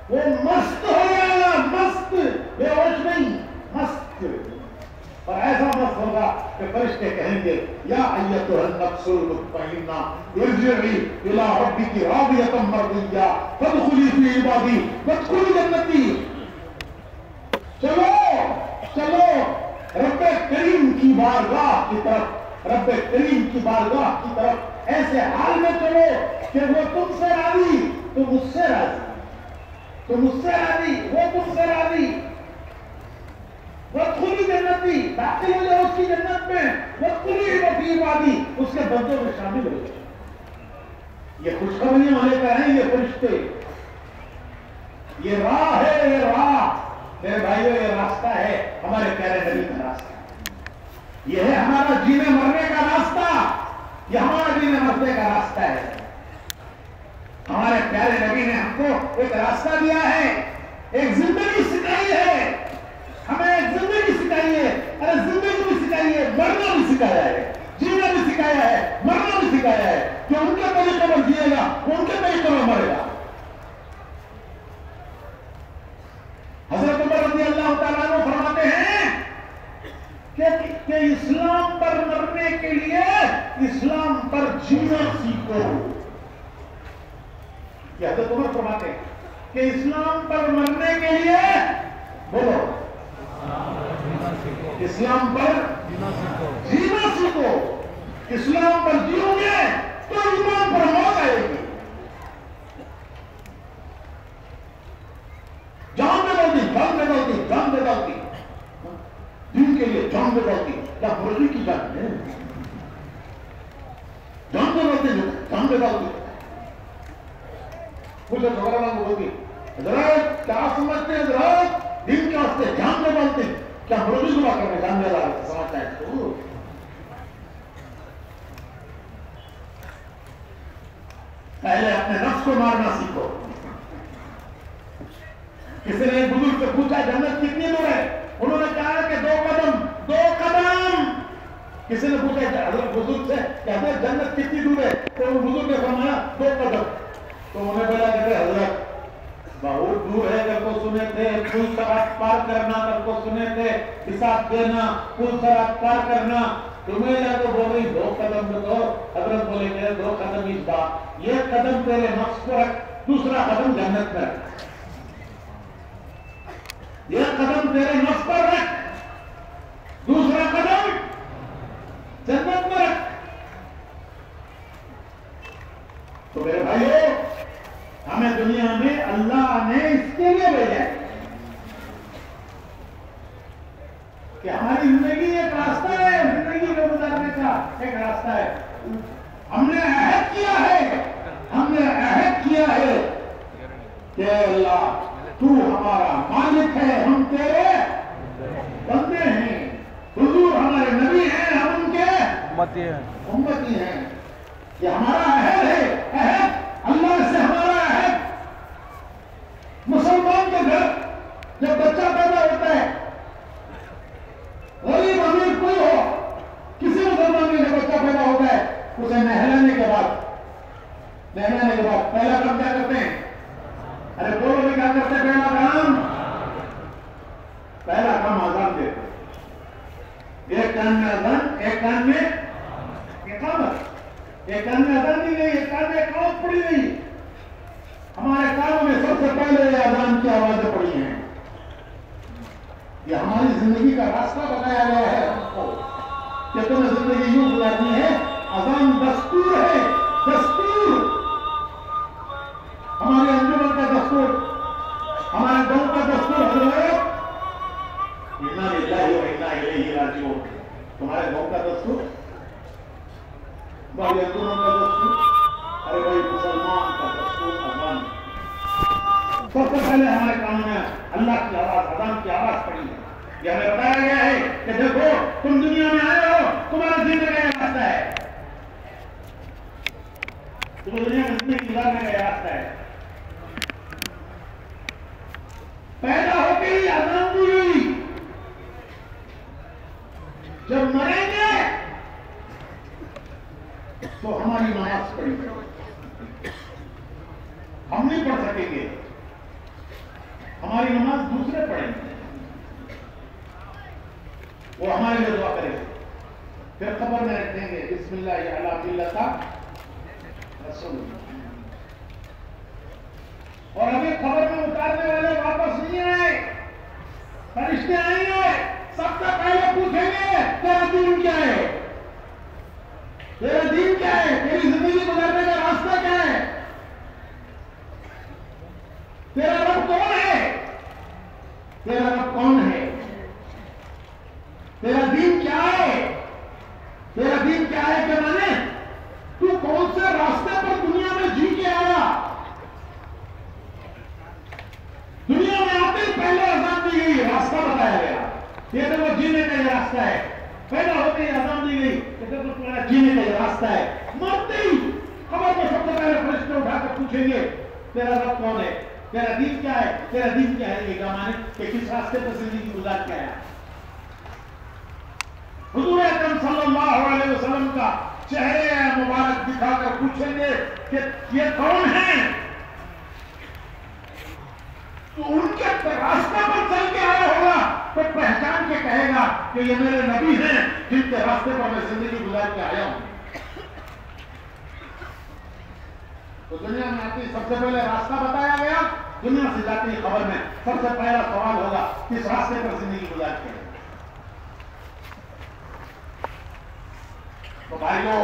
वो मस्त हो जाएगा, मस्त, बेहोश नहीं, मस्त। और ऐसा मस्त होगा कि फरिश्ते कहेंगे या अय्युहन नफ्सुल मुत्मइन्ना इर्जिई इला रब्बिकी राज़ियतन मर्ज़िय्या फदखुली फी इबादी वदखुली जन्नती। चलो चलो रब्बे करीम की बारगाह की तरफ, रब्बे करीम की बारगाह की तरफ ऐसे हाल में चलो कि वो तुमसे राजी, तुम मुझसे राजी, तुम मुझसे राजी, वो तुमसे राजी। वदखुली जन्नती, दाखिल हो जाओ उसकी जन्नत में, वदखुली फी इबादी, उसके बंदों में शामिल हो जाओ। ये खुशखबरियां वाले का है ये फरिश्ते, ये राह है, ये राह मेरे भाइयों, ये रास्ता है हमारे प्यारे नबी का रास्ता। ये है हमारा जीने मरने का रास्ता, ये हमारा जीने मरने का रास्ता है। हमारे प्यारे नबी ने हमको एक रास्ता दिया है, एक जिंदगी सिखाई है, हमें एक जिंदगी सिखाई है। अरे जिंदगी भी सिखाई है, मरना भी सिखाया है, जीना भी सिखाया है, मरना भी सिखाया है। जो उनके तरीके पर जिएगा वो उनके तरीके पर मरेगा। हजरत उमर रज़ी अल्लाह तआला अन्हु फरमाते हैं कि इस्लाम पर मरने के लिए इस्लाम पर जीना सीखो। हजरत उमर फरमाते हैं कि इस्लाम पर मरने के लिए, बोलो, इस्लाम पर जीना सीखो। इस्लाम पर जियोगे तो ईमान पर मौत आएगी। जान बदलती दिन के लिए जान बदलती, क्या मुर्गी की जान है, जान जानते बोलते जान पे डालते मुझे झगड़ा वाला बोलती हजरत क्या समझते हैं हजरत दिन के वास्ते जान में डालते क्या मुर्गी गुना करने जान में डालते समझता है तो पहले अपने नफ्स को मारना सीखो। किसी ने एक बुजुर्ग से पूछा जन्नत कितनी दूर है, उन्होंने कहा कि 2 कदम। किसी ने पूछा हजरत बुजुर्ग से कि हजरत जन्नत कितनी दूर है, तो उन बुजुर्ग ने फरमाया 2 कदम। तो उन्हें बोला कहते हजरत बहुत दूर है, अगर को सुने थे पुल सरात पार करना, अगर को सुने थे हिसाब देना, पुल सरात पार करना, तुम्हें या तो बोल रही 2 कदम में तो हजरत बोले 2 कदम इस बात, 1 कदम तेरे नफ्स पर रख, दूसरा कदम जन्नत पर रख। 1 कदम तेरे नफ्स पर रख, दूसरा कदम जन्नत में रख। तो मेरे भाइयों, हमें दुनिया में अल्लाह ने इसके लिए भेजा है कि हमारी जिंदगी एक रास्ता है, जिंदगी को गुजारने का एक रास्ता है। हमने अहद किया है कि अल्लाह तू हमारा मालिक है, हम तेरे बंदे हैं, हुजूर हमारे नबी हैं, हम उनके उम्मती हैं। ये हमारा अहद है, अल्लाह से हमारा अहद। मुसलमान के घर जब बच्चा पैदा होता है, गरीब अमीर कोई हो, किसी मुसलमान में जब बच्चा पैदा होता है, उसे नहलाने के बाद पहला काम क्या करते हैं? अरे बोलो भी क्या करते हैं? पहला काम आजान देते हैं। एक कान में आजान, एक कान में इकामत। एक कान में आजान दी गई, एक कान में इकामत पड़ी गई। हमारे कानों में सबसे पहले आजान की आवाजें पड़ी हैं। ये हमारी जिंदगी का रास्ता बताया गया है हमको कि तुम्हें जिंदगी यूं गुजारनी है। अजान दस्तूर है, दस्तूर हमारे अंजुमन का दस्तूर, हमारे गांव का दस्तूर। हजरत इन्ना लिल्लाहि व इन्ना इलैहि राजिऊन, तुम्हारे गांव का दस्तूर, भाई अंजुमन का दस्तूर, अरे भाई मुसलमान का दस्तूर अजान। सबसे पहले हमारे कानों में अल्लाह की आवाज, अजान की आवाज पड़ी है। यह हमें बताया गया है कि देखो तुम दुनिया में आए हो, तुम्हारा जीने का यह रास्ता है, तुम्हें दुनिया में जिंदगी गुजारने का यह रास्ता है। पैदा होके ही आजान दी गई, जब मरेंगे तो हमारी नमाज पढ़ेंगे, हम नहीं पढ़ सकेंगे, हमारी नमाज दूसरे पढ़ेंगे, वो हमारे लिए दुआ करेंगे। फिर खबर में रख देंगे बिस्मिल्लाह अला मिल्लता रसूल। और अभी खबर में उतारने वाले वापस नहीं आए, फरिश्ते आएंगे, सबसे पहले पूछेंगे तेरा दीन क्या है, तेरा दीन क्या है, तेरी जिंदगी गुजारने का रास्ता क्या है, तेरा रब कौन है, तेरा रब कौन है, तेरा दीन क्या है। तेरा दीन क्या है कि माने तू कौन से रास्ते पर दुनिया में जी के आया। दुनिया में आते ही पहले अजान दी गई, रास्ता बताया गया, ये देखो जीने का ये रास्ता है। पैदा होते ही अजान दी गई, देखो तुम्हारा जीने का ये रास्ता है। मरते ही खबर में सबसे पहले फरिश्ते उठाकर पूछेंगे तेरा रब कौन है, तेरा दीन क्या है, तेरा दीन क्या है, ये क्या माने कि किस रास्ते पर जिंदगी गुजार के आया। हुजूर अकरम सल्लल्लाहु अलैहि वसल्लम का चेहरे मुबारक दिखाकर पूछेंगे कि ये कौन है, तो उनके रास्ते पर चल के आया होगा तो पहचान के कहेगा कि ये मेरे नबी हैं जिनके रास्ते पर मैं जिंदगी गुजार के आया हूं। तो दुनिया में आती सबसे पहले रास्ता बताया गया, दुनिया से जाती खबर में सबसे पहला सवाल होगा किस रास्ते पर जिंदगी गुजार के। तो भाइयों,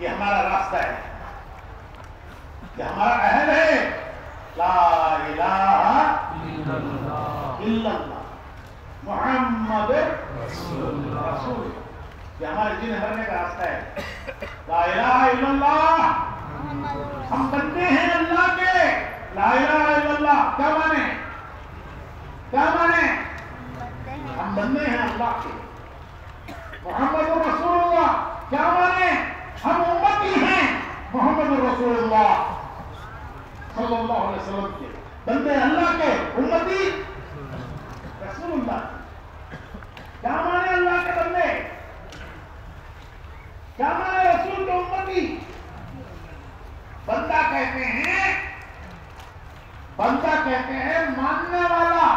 ये हमारा रास्ता है, ये हमारा अहद है, ला इलाहा इल्लल्लाह मुहम्मद रसूलुल्लाह। ये हमारे जिन हरने का रास्ता है। ला इलाहा इल्लल्लाह, हम बंदे हैं अल्लाह के। ला इलाहा इल्लल्लाह क्या माने? क्या माने? हम बंदे हैं अल्लाह के। मोहम्मद रसूलुल्लाह क्या माने? हम उम्मती हैं मोहम्मद रसूलुल्लाह सल्लल्लाहु अलैहि वसल्लम के। बंदे अल्लाह के, उम्मती रसूलुल्लाह। क्या माने अल्लाह के बंदे? क्या माने रसूल के उम्मती? बंदा कहते हैं, बंदा कहते हैं मानने वाला।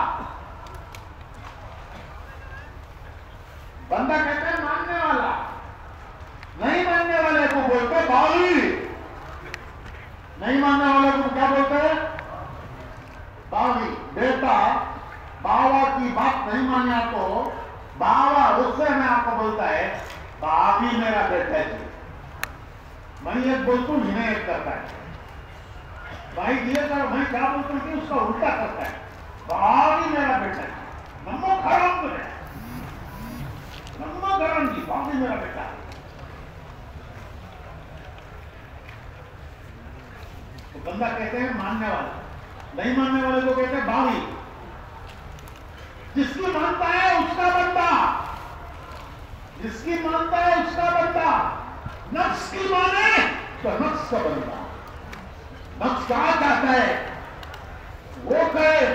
बंदा कहते हैं मानने वाला। नहीं मानने वाले को बोलते बागी। नहीं मानने वाले को क्या बोलते हैं? बागी। बेटा बाबा की बात नहीं माने तो बाबा उससे में आपको बोलता है बागी मेरा बेटा है। मैं एक बोलता हूं, इन्हें एक करता है। भाई दिए कर मैं क्या बोलता हूं कि उसका उल्टा करता है। बागी मेरा बेटा है। नमो खराब करे, नमो गरम जी, बागी मेरा बेटा है। तो बंदा कहते हैं मानने वाला। नहीं मानने वाले को कहते हैं बागी। जिसकी मानता है उसका बंदा, जिसकी मानता है उसका बंदा। नफ्स की माने तो नफ्स का बंदा। नफ्स क्या चाहता है वो कहे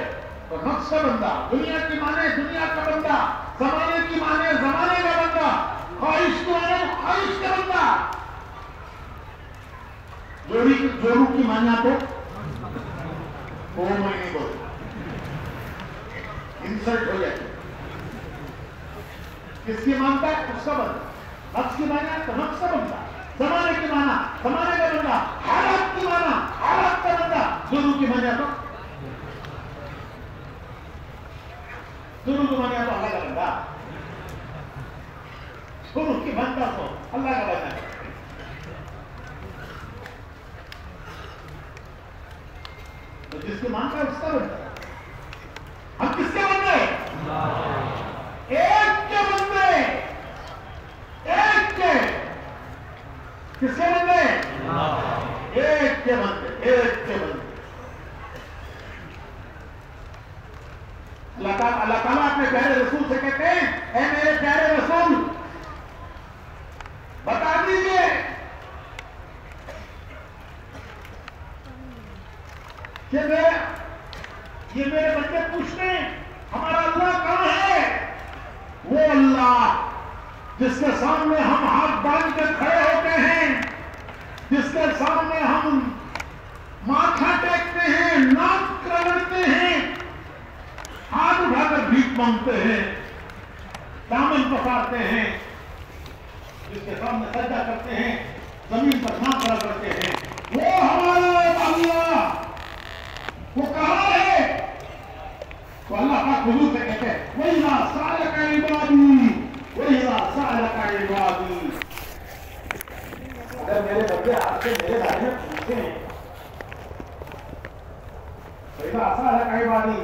तो नफ्स का बंदा। दुनिया की माने दुनिया का बंदा, जमाने की माने जमाने का बंदा, ख्वाहिश की माने तो ख्वाहिश का बंदा। जोरू की मान्या तो वो मैं नहीं बोल, इंसल्ट हो जाती। किसकी मानता है उसका बंदा। नफ्स की माना तो नफ्स का बंदा, जमाने की माना जमाने का बंदा, हालात की माना हालात का बंदा। जोरू की मान्या तो जोरू की मान्या तो अल्लाह का बंदा। जोरू की बंदा तो अल्लाह का बंदा। तो जिसकी मानता है उसका बंदा। हम किसके बंदे? एक के बंदे, एक के। किसके बंदे? एक के बंदे, एक के बंदे। अल्लाह ताला अपने प्यारे रसूल से कहते हैं, ऐ मेरे प्यारे रसूल बता दीजिए कि ये मेरे बच्चे पूछते हैं हमारा अल्लाह कहां है? वो अल्लाह जिसके सामने हम हाथ बांध के खड़े होते हैं, जिसके सामने हम माथा टेकते हैं, नाक रगड़ते हैं, हाथ उठाकर भीख मांगते हैं, दामन पसारते हैं, जिसके सामने सजदा करते हैं, जमीन पर नाक रगड़ते हैं, वो हमारा अल्लाह वो कहां है? तो अल्लाह पाक हुजूर से कहते हैं वइज़ा सअलका इबादी, वइज़ा सअलका इबादी। अगर मेरे बच्चे आपसे मेरे बारे में पूछते हैं, वइज़ा सअलका इबादी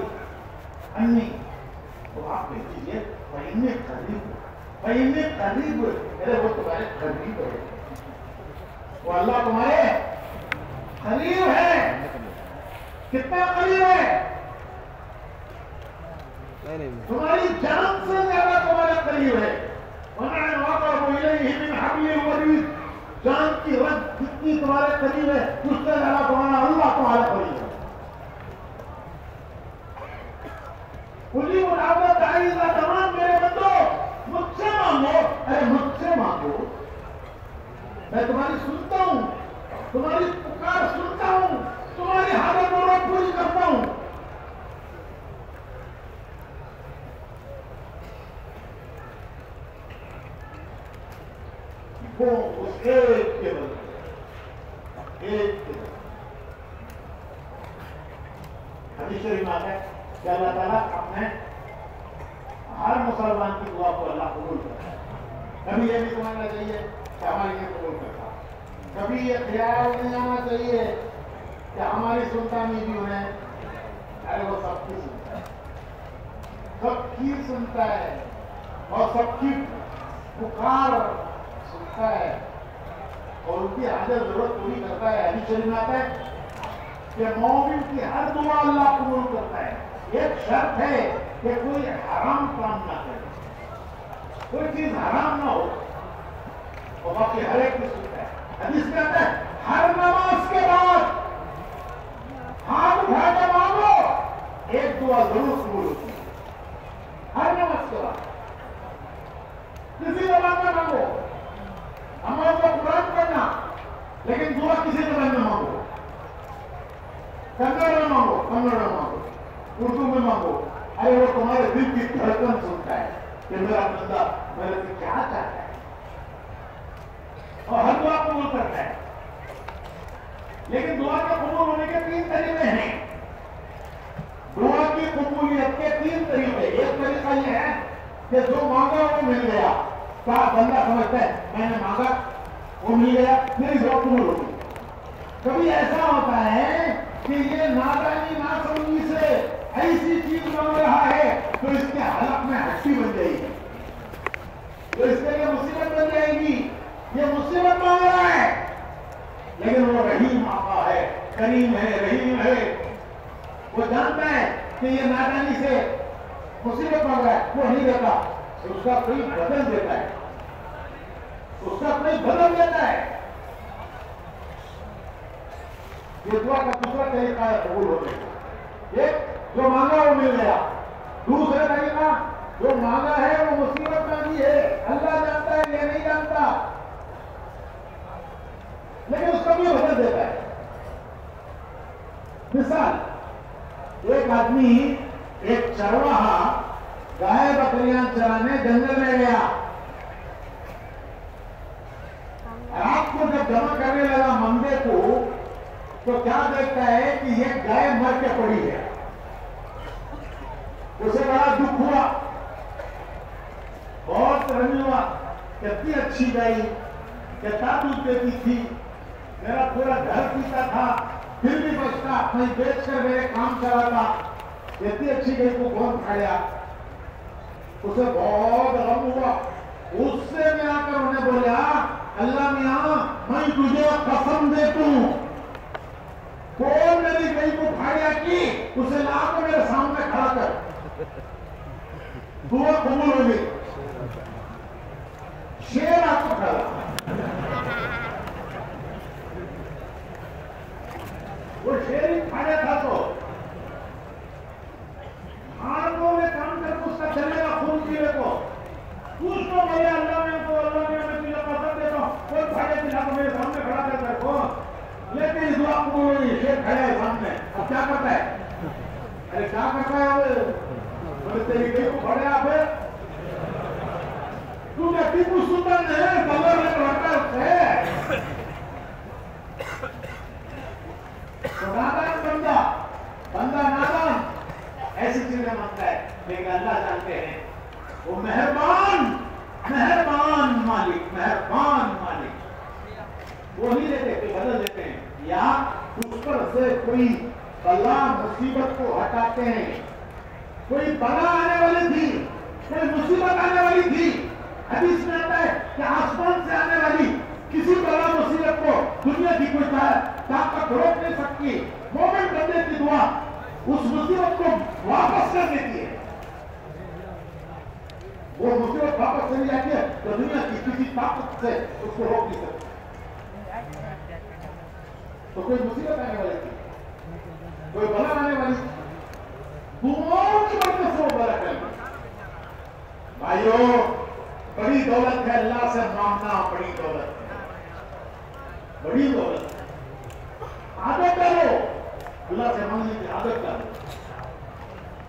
अन्नी, तो आप कह दीजिए फ़इन्नी क़रीब, फ़इन्नी क़रीब, अरे वो तुम्हारे करीब है। वो अल्लाह तुम्हारे करीब है। कितना करीब है? तुम्हारी जान से ज्यादा तुम्हारे करीब है। जान की रग जितनी तुम्हारे करीब है उससे ज्यादा तुम्हारा अल्लाह तुम्हारे करीब है। तमाम मेरे बंदो मुझसे मांगो, अरे मुझसे मांगो, मैं तुम्हारी सुनता हूं, तुम्हारी पुकार सुनता हूं, तुम्हारी हालत और पूरी करता हूं। वो उस एक के बंदे, एक के बंदे। हदीस शरीफ में आता है कि अल्लाह ताला अपने हर मुसलमान की दुआ को अल्लाह कबूल करता है। कभी ये नहीं समझना चाहिए कि हमारी ये कबूल करता है, कभी ये ख्याल नहीं आना चाहिए कि हमारी सुनता नहीं भी उन्हें, अरे वो सबकी सुनता है, सबकी सुनता है और सबकी पुकार सुनता है और उनकी हाजत जरूरत पूरी करता है। हदीस शरीफ में आता है कि मोमिन की हर दुआ अल्लाह कबूल करता है। एक शर्त है कि कोई हराम काम ना करे, कोई चीज हराम ना हो, और बाकी हर एक की सुनता है। हदीस में आता है हर नमाज के बाद हाथ उठा के मांगो, एक दुआ जरूर कबूल होती है। हर नमाज के बाद किसी जबान में मांगो, नमाज का कुरान पढ़ना, लेकिन दुआ किसी जबान में मांगो। कन्नड़ में मांगो, कन्नड़ में मांगो, उर्दू में मांगो। अरे वो तुम्हारे दिल की धड़कन सुनता है कि मेरा बंदा मेरे से क्या चाहता है, और हर दुआ कबूल करता है। लेकिन दुआ के कबूल होने के 3 तरीके हैं। दुआ की कबूलियत के 3 तरीके। एक तरीका यह है कि जो मांगा वो मिल गया। क्या बंदा समझता है मैंने मांगा वो मिल गया, मेरी दुआ कबूल होगी। कभी ऐसा होता है कि ये नादानी नासमझी से ऐसी चीज मांग रहा है तो इसके हलक में हड्डी बन जाएगी, तो इसके लिए मुसीबत बन जाएगी। ये मुसीबत मांग रहा है, लेकिन वो रहीम आका है, करीम है, रहीम है। वो जानता है कि ये नादानी से मुसीबत मांग रहा है, वो नहीं देता, उसका कोई बदल देता है, उसका कोई बदल देता है। ये दुआ का दूसरा तरीका है कबूल होने का। एक जो मांगा वो मिल गया। दूसरा तरीका जो मांगा है वो मुसीबत मांगी है, अल्लाह जानता है, ये नहीं जानता, लेकिन उसका भी बदल देता है। मिसाल, एक आदमी, एक चरवाहा गाय बकरियां चराने जंगल में गया। रात को जब जमा करने लगा मंदे को, तो क्या देखता है कि ये गाय मर के पड़ी है। उसे बड़ा दुख हुआ, बहुत रंज हुआ। कितनी अच्छी गाय, कितना दूध देती थी, मेरा पूरा घर पीता था, फिर भी बचता, कहीं बेचकर मेरे काम चलाता। इतनी अच्छी गाय को कौन खाया? उसे बहुत गम हुआ। उससे में आकर उन्हें बोला, अल्लाह मियां मैं तुझे कसम देता हूं, कौन मेरी गाय को खाया कि उसे लाकर मेरे सामने खड़ा कर, दुआ कबूल हो गई। शेर आपको खड़ा, वो शेर ही खाया था, तो हाथों में काम करके उसका चलेगा खून पीने को। उसको बोले अल्लाह में, तो अल्लाह में मैं तुझे कसम देता हूं, कोई खाया खिला को मेरे सामने खड़ा करता है कौन, लेकिन इस दुआ कबूल हो गई। शेर खड़ा है सामने, अब क्या करता है? अरे क्या करता है? बोले तेरी गाय को खड़े आप है, तू क्या टीपू सुल्तान है, कलर में लड़का है। तो नादान बंदा, बंदा नादान ऐसी चीजें मांगता है, लेकिन अल्लाह जानते हैं वो मेहरबान, मेहरबान मालिक, मेहरबान मालिक। वो नहीं देते कि बदल देते हैं, या उस पर से कोई बला मुसीबत को हटाते हैं। कोई बला आने वाली थी, कोई मुसीबत आने वाली थी, हदीस में आता है कि आसमान से आने वाली किसी बला मुसीबत को दुनिया की कोई ताकत रोक नहीं सकती। मोमिन बंदे की दुआ उस मुसीबत को वापस कर देती है। वो मुसीबत वापस चली जाती है तो दुनिया की किसी ताकत से उसको रोक नहीं सकती। तो कोई मुसीबत आने वाली थी, कोई बला आने वाली थी, दुआओं की वजह से वो बला कर। भाइयों, बड़ी दौलत है अल्लाह से मांगना, बड़ी दौलत है, बड़ी दौलत है। आदत करो, अल्लाह से मांगने की आदत करो।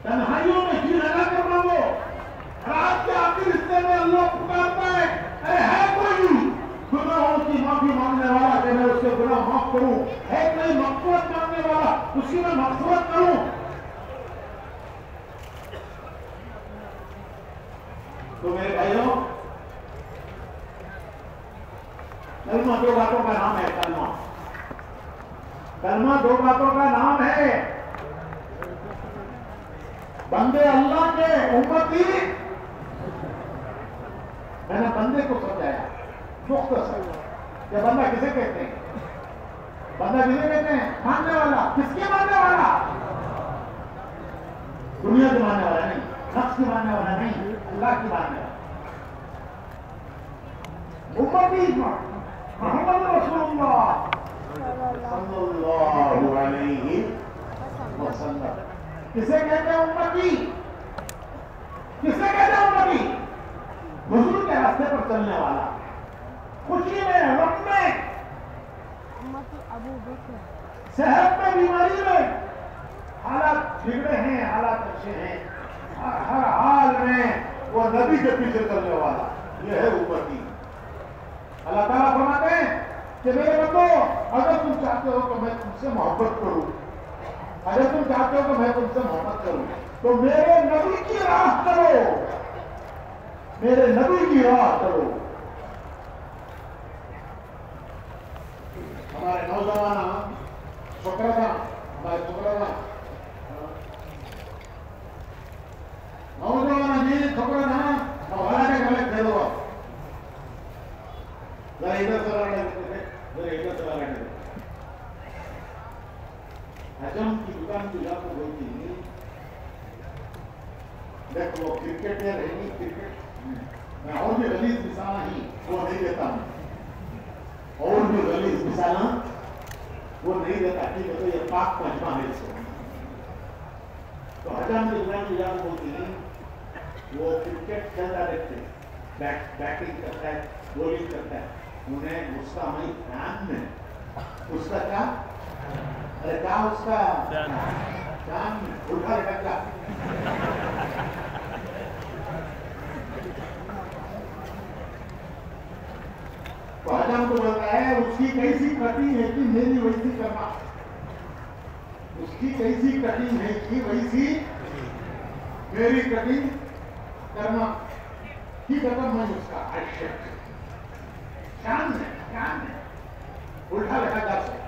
तन्हाइयों में जी लगा कर मांगो। रात के आखिर हिस्से में अल्लाह पुकारता है, अरे है कोई गुनाहों की माफी मांगने वाला कि मैं उसके गुनाह माफ करूं? है कोई मग़फ़िरत मांगने वाला, उसकी मैं मग़फ़िरत करूं? तो मेरे भाइयों, कलमा 2 बातों का नाम है। कलमा, कलमा 2 बातों का नाम है। बंदे अल्लाह के उम्मती, मैंने बंदे मुख्तसर। ये बंदा किसे कहते हैं? बंदा किसे कहते हैं? मानने वाला। किसके मानने वाला? दुनिया के मानने वाला नहीं, नफ्स की मानने वाला नहीं, अल्लाह की मानने वाला। उम्मती मोहम्मद रसूलुल्लाह सल्लल्लाहु अलैहि वसल्लम। किसे कहते हैं उम्मती? किसे कहते हैं उम्मती? हुजूर के रास्ते पर चलने वाला, खुशी में, गम में, सेहत में, बीमारी में, हालात बिगड़े हैं, हालात अच्छे हैं, हर हाल में वो नबी के पीछे चलने वाला, ये है उम्मती। अल्लाह ताला फरमाते हैं कि मेरे बंदो, अगर तुम चाहते हो कि मैं तुमसे मोहब्बत करूं, अगर तुम चाहते हो कि मैं तुमसे मोहब्बत करूं, तो मेरे नबी की राह चलो, मेरे नबी की राह चलो। हमारे नौजवान छोकरा था, हमारे छोकरा था, नौजवान जी छोकरा था, हमारा क्या गलत खेलो, जरा इधर चला रहे थे, जरा इधर चला रहे थे। हजम की दुकान की जाकर बोलती है, देख वो क्रिकेट या रहेगी क्रिकेट, मैं और भी गलीज मिसाला ही वो नहीं देता हूँ, और भी गलीज मिसाला वो नहीं देता। ठीक है, तो ये पाक पहुंचना है इसको। तो हजम की दुकान की जाकर बोलती है, वो क्रिकेट खेलता रहते, बैटिंग करता है, बॉलिंग करता है, उन्हें उसका हमारी ध्यान में, उसका क्या, अरे क्या उसका ध्यान में उठा रखा। तो हजम को बोलता है उसकी कैसी कटिंग है कि मेरी वैसी करना, उसकी कैसी कटिंग है कि वैसी मेरी कटिंग करना। ठीक है, तो मैं उसका आश्चर्य शान है उल्टा लगा जा सकता।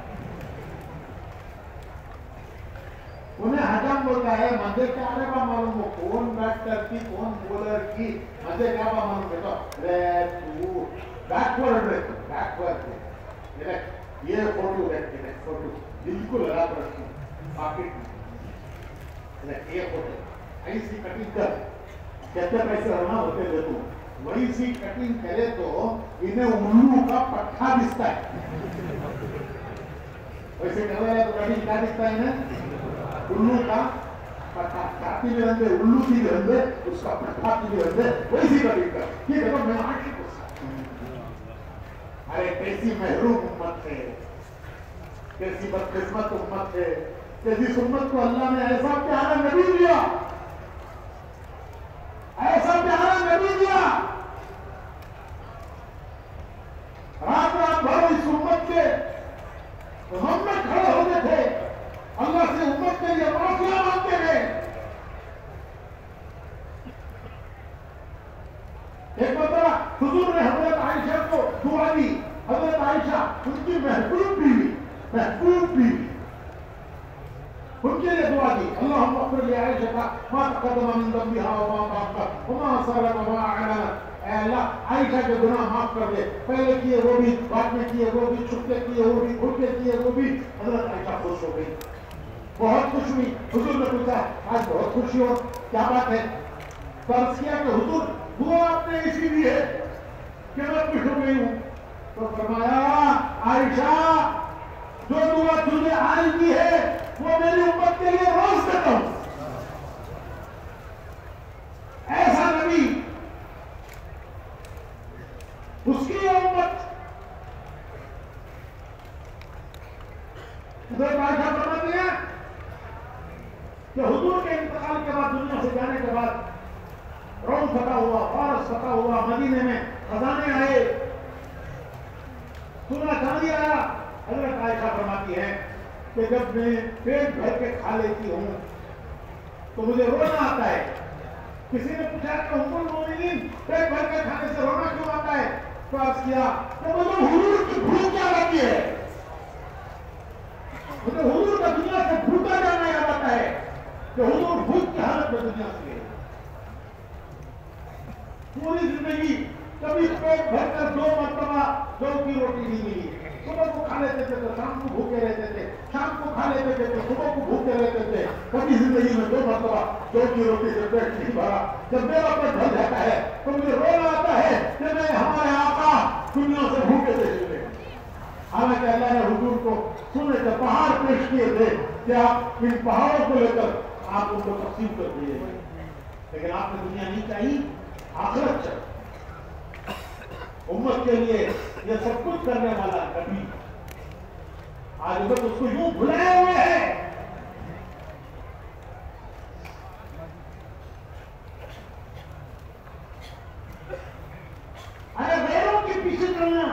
उन्हें हजम बोलता है मजे क्या आने का मालूम हो, कौन बैटर की कौन बॉलर की मजे क्या मालूम है, तो रे तू बैकवर्ड ये फोटो रखे, फोटो बिल्कुल लगा कर रखी पॉकेट में, ये फोटो ऐसी कटिंग कर, कितने पैसे होना होते दे तू, वही सी कटिंग करे तो इन्हें उल्लू का पट्टा दिखता है। वैसे करे तो कटिंग क्या दिखता है इन्हें? उल्लू का पट्टा, छाती में रहते उल्लू की रहते, उसका पट्टा की रहते, वैसी कटिंग कर। ठीक है, तो मैं आंखें को अरे कैसी महरूम उम्मत है, कैसी बदकिस्मत उम्मत है, कैसी उम्मत को अल्लाह ने ऐसा प्यारा नबी दिया, ऐसा प्यारा नबी दिया। रात रात भर इस उम्मत के हम में खड़े होते थे, अल्लाह से उम्मत के लिए माफिया मांगते थे। एक बता हुजूर ने हजरत आयशा को दुआ दी, हजरत आयशा उनकी महबूब बीवी, उनके लिए दुआ दी, अल्लाहुम्मा अग़फ़िर li आयशा का मा तक़द्दम मिन ज़ंबिहा व मा तअख़्ख़र व मा असररा व मा अअलना। अल्लाह आयशा के गुनाह माफ कर दे, पहले किए वो भी, बाद में किए वो भी, छुपके किए वो भी, खुल के किए वो भी। हजरत आयशा खुश हो गई, बहुत खुश हुई। हुजूर ने पूछा आज बहुत खुशी हो, क्या बात है? तर्ज किया कि हुजूर दुआ आपने इसीलिए कि मैं खुश हो गई हूं। तो फरमाया आयशा जो दुआ तुझे आज की है वो मेरी उम्मत के लिए रोज करता हूं। ऐसा नबी, उसकी उम्मत। उधर आयशा फरमाती है कि हुजूर के इंतकाल के बाद, दुनिया से जाने के बाद रोम फटा हुआ, फारस फटा हुआ, मदीने में खजाने आए, सोना चांदी आया। हजरत आयशा फरमाती है कि जब मैं पेट भर के खा लेती हूं तो मुझे रोना आता है। किसी ने पूछा कि उम्मुल मोमिनीन पेट भर के खाने से रोना क्यों आता है? तो अर्ज किया कि मुझे हुजूर की भूख क्या लगती है, मुझे हुजूर का दुनिया से भूखा जाना याद आता है कि हुजूर भूख की हालत में दुनिया से गए। पूरी जिंदगी कभी पेट भरकर 2 मरतबा जौ की रोटी नहीं मिली। सुबह को खा लेते थे तो शाम को भूखे रहते थे, शाम को खा लेते थे तो सुबह को भूखे रहते थे। कभी जिंदगी में 2 मरतबा जौ की रोटी से पेट नहीं भरा। जब मेरा पेट भर जाता है तो मुझे रोना आता है कि मैं हमारे आका दुनिया से भूखे थे चले। हालांकि अल्लाह ने हुजूर को सोने के पहाड़ पेश किए थे कि आप इन पहाड़ों को लेकर आप उनको तकसीम कर दिए, लेकिन आपने दुनिया नहीं चाहिए, आखिरत चाहिए। उम्मत के लिए ये सब कुछ करने वाला कभी आज उम्मत उसको यूं भुलाए हुए है। अरे गैरों के पीछे चलना,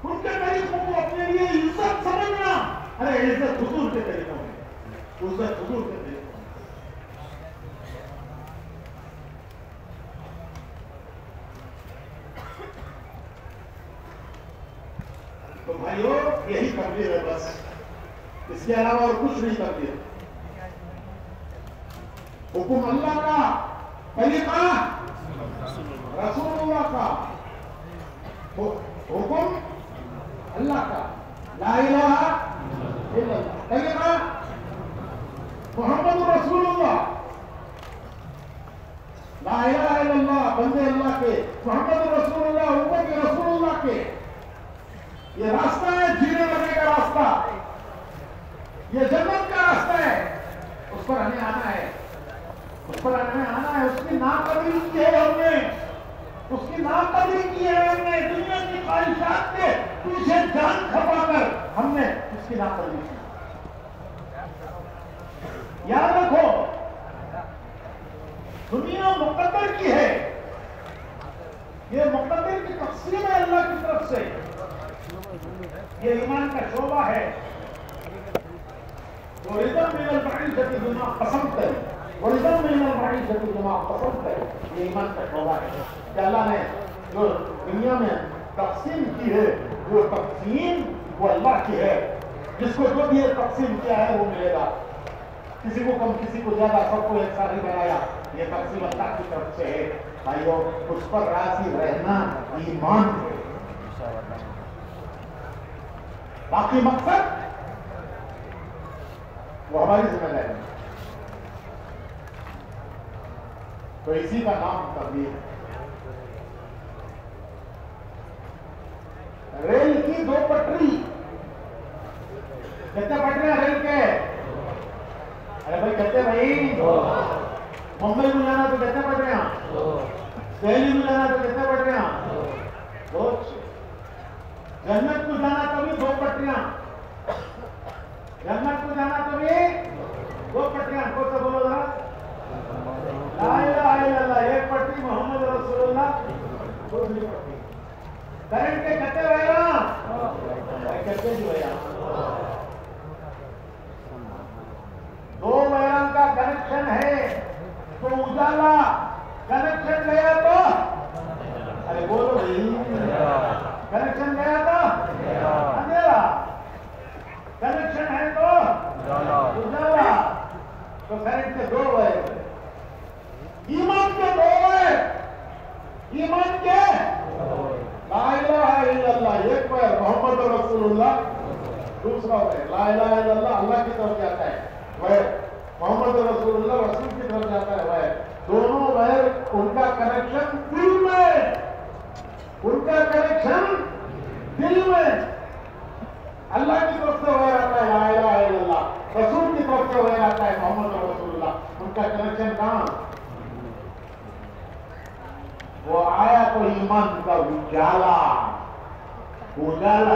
उनके तरीकों को अपने लिए इज्जत समझना। अरे इज्जत हुजूर के तरीकों में, इज्जत हुजूर के तरीकों में। तो भाइयों यही तकदीर है, बस इसके अलावा और कुछ नहीं तकदीर। हुकुम अल्लाह का, तरीका रसूलुल्लाह का, हुकुम अल्लाह का, ला इलाहा इल्लल्लाह, तरीका मोहम्मद रसूलुल्लाह, ला इलाहा इल्लल्लाह, बंदे अल्लाह के, मोहम्मद रसूलुल्लाह, उम्मत रसूलुल्लाह के। ये रास्ता है जीने मरने का रास्ता, ये जन्नत का रास्ता है। उस पर हमें आना है, उस पर हमें आना है। उसकी नाकदरी की है हमने, उसकी नाकदरी की है हमने। दुनिया की ख्वाहिशात के पीछे जान खपाकर हमने उसकी नाकदरी की। याद रखो, दुनिया मुकद्दर की है, ये मुकद्दर की तक़सीम है अल्लाह की तरफ से। ये ईमान का शोभा है। वो रिदम मिनल मईशत बिमा पसंद है, वो रिदम मिनल मईशत बिमा पसंद है। ये ईमान का शोभा है कि अल्लाह ने जो दुनिया में तक़सीम की है, वो तक़सीम वो अल्लाह की है। जिसको जो भी तक़सीम किया है वो मिलेगा। किसी को कम, किसी को ज्यादा, सबको एक साथ ही बनाया। ये तक़सीम अल्लाह की तरफ से है। भाइयों, उस पर राज़ी रहना ईमान है। बाकी मकसद वो हमारी जिम्मेदारी है। तो इसी का नाम तकदीर है। रेल की 2 पटरी, कितने पटरियां रेल के? अरे भाई कहते भाई, मुंबई में जाना तो कितने पटरियां, दिल्ली में जाना तो कितने पटरियां, 2। जन्नत को जाना तो भी 2 पटरियां, जन्नत को जाना तो भी 2 पटरियां। कौन सा बोलो जरा? ला इलाहा इल्लल्लाह, 1 पटरी मोहम्मद रसूलुल्लाह, 2 पटरी। करंट के कटे वायरा कहते जो है 2 वायरा का कनेक्शन है तो उजाला, कनेक्शन गया तो, अरे बोलो भाई, कनेक्शन गया तो अंधेरा, कनेक्शन है तो उजाला। तो करंट के 2 वायर, ईमान के 2 वायर, ईमान के ला इलाहा इल्लल्लाह, 1 वायर मोहम्मद रसूलुल्लाह, दूसरा वायर ला इलाहा इल्लल्लाह, अल्लाह की तरफ जाता है वायर, मोहम्मद रसूलुल्लाह रसूल की तरफ जाता है वायर। दोनों वायर, उनका कनेक्शन दिल में, उनका कनेक्शन दिल में। अल्लाह की तरफ से वायर आता है ला इलाहा इल्लल्लाह, रसूल की तरफ से वायर आता है मोहम्मद रसूलुल्लाह। उनका कनेक्शन कहां? वो आया तो ईमान का उजाला, उजाला,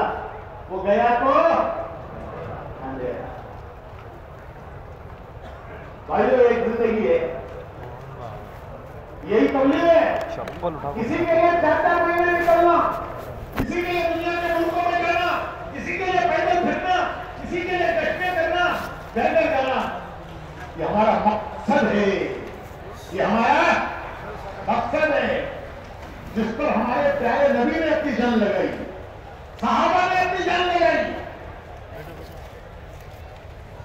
वो गया तो अंधेरा। भाइयों, एक जिंदगी है, यही तबलीग है। किसी के लिए 4-4 महीने निकलना, किसी के लिए दुनिया के मुल्कों में जाना, किसी के लिए पैदल फिरना, किसी के लिए कश्मीर करना, घर जाना, ये हमारा मकसद है, ये हमारा मकसद है। जिस पर हमारे प्यारे नबी ने अपनी जान लगाई, सहाबा ने अपनी जान लगाई।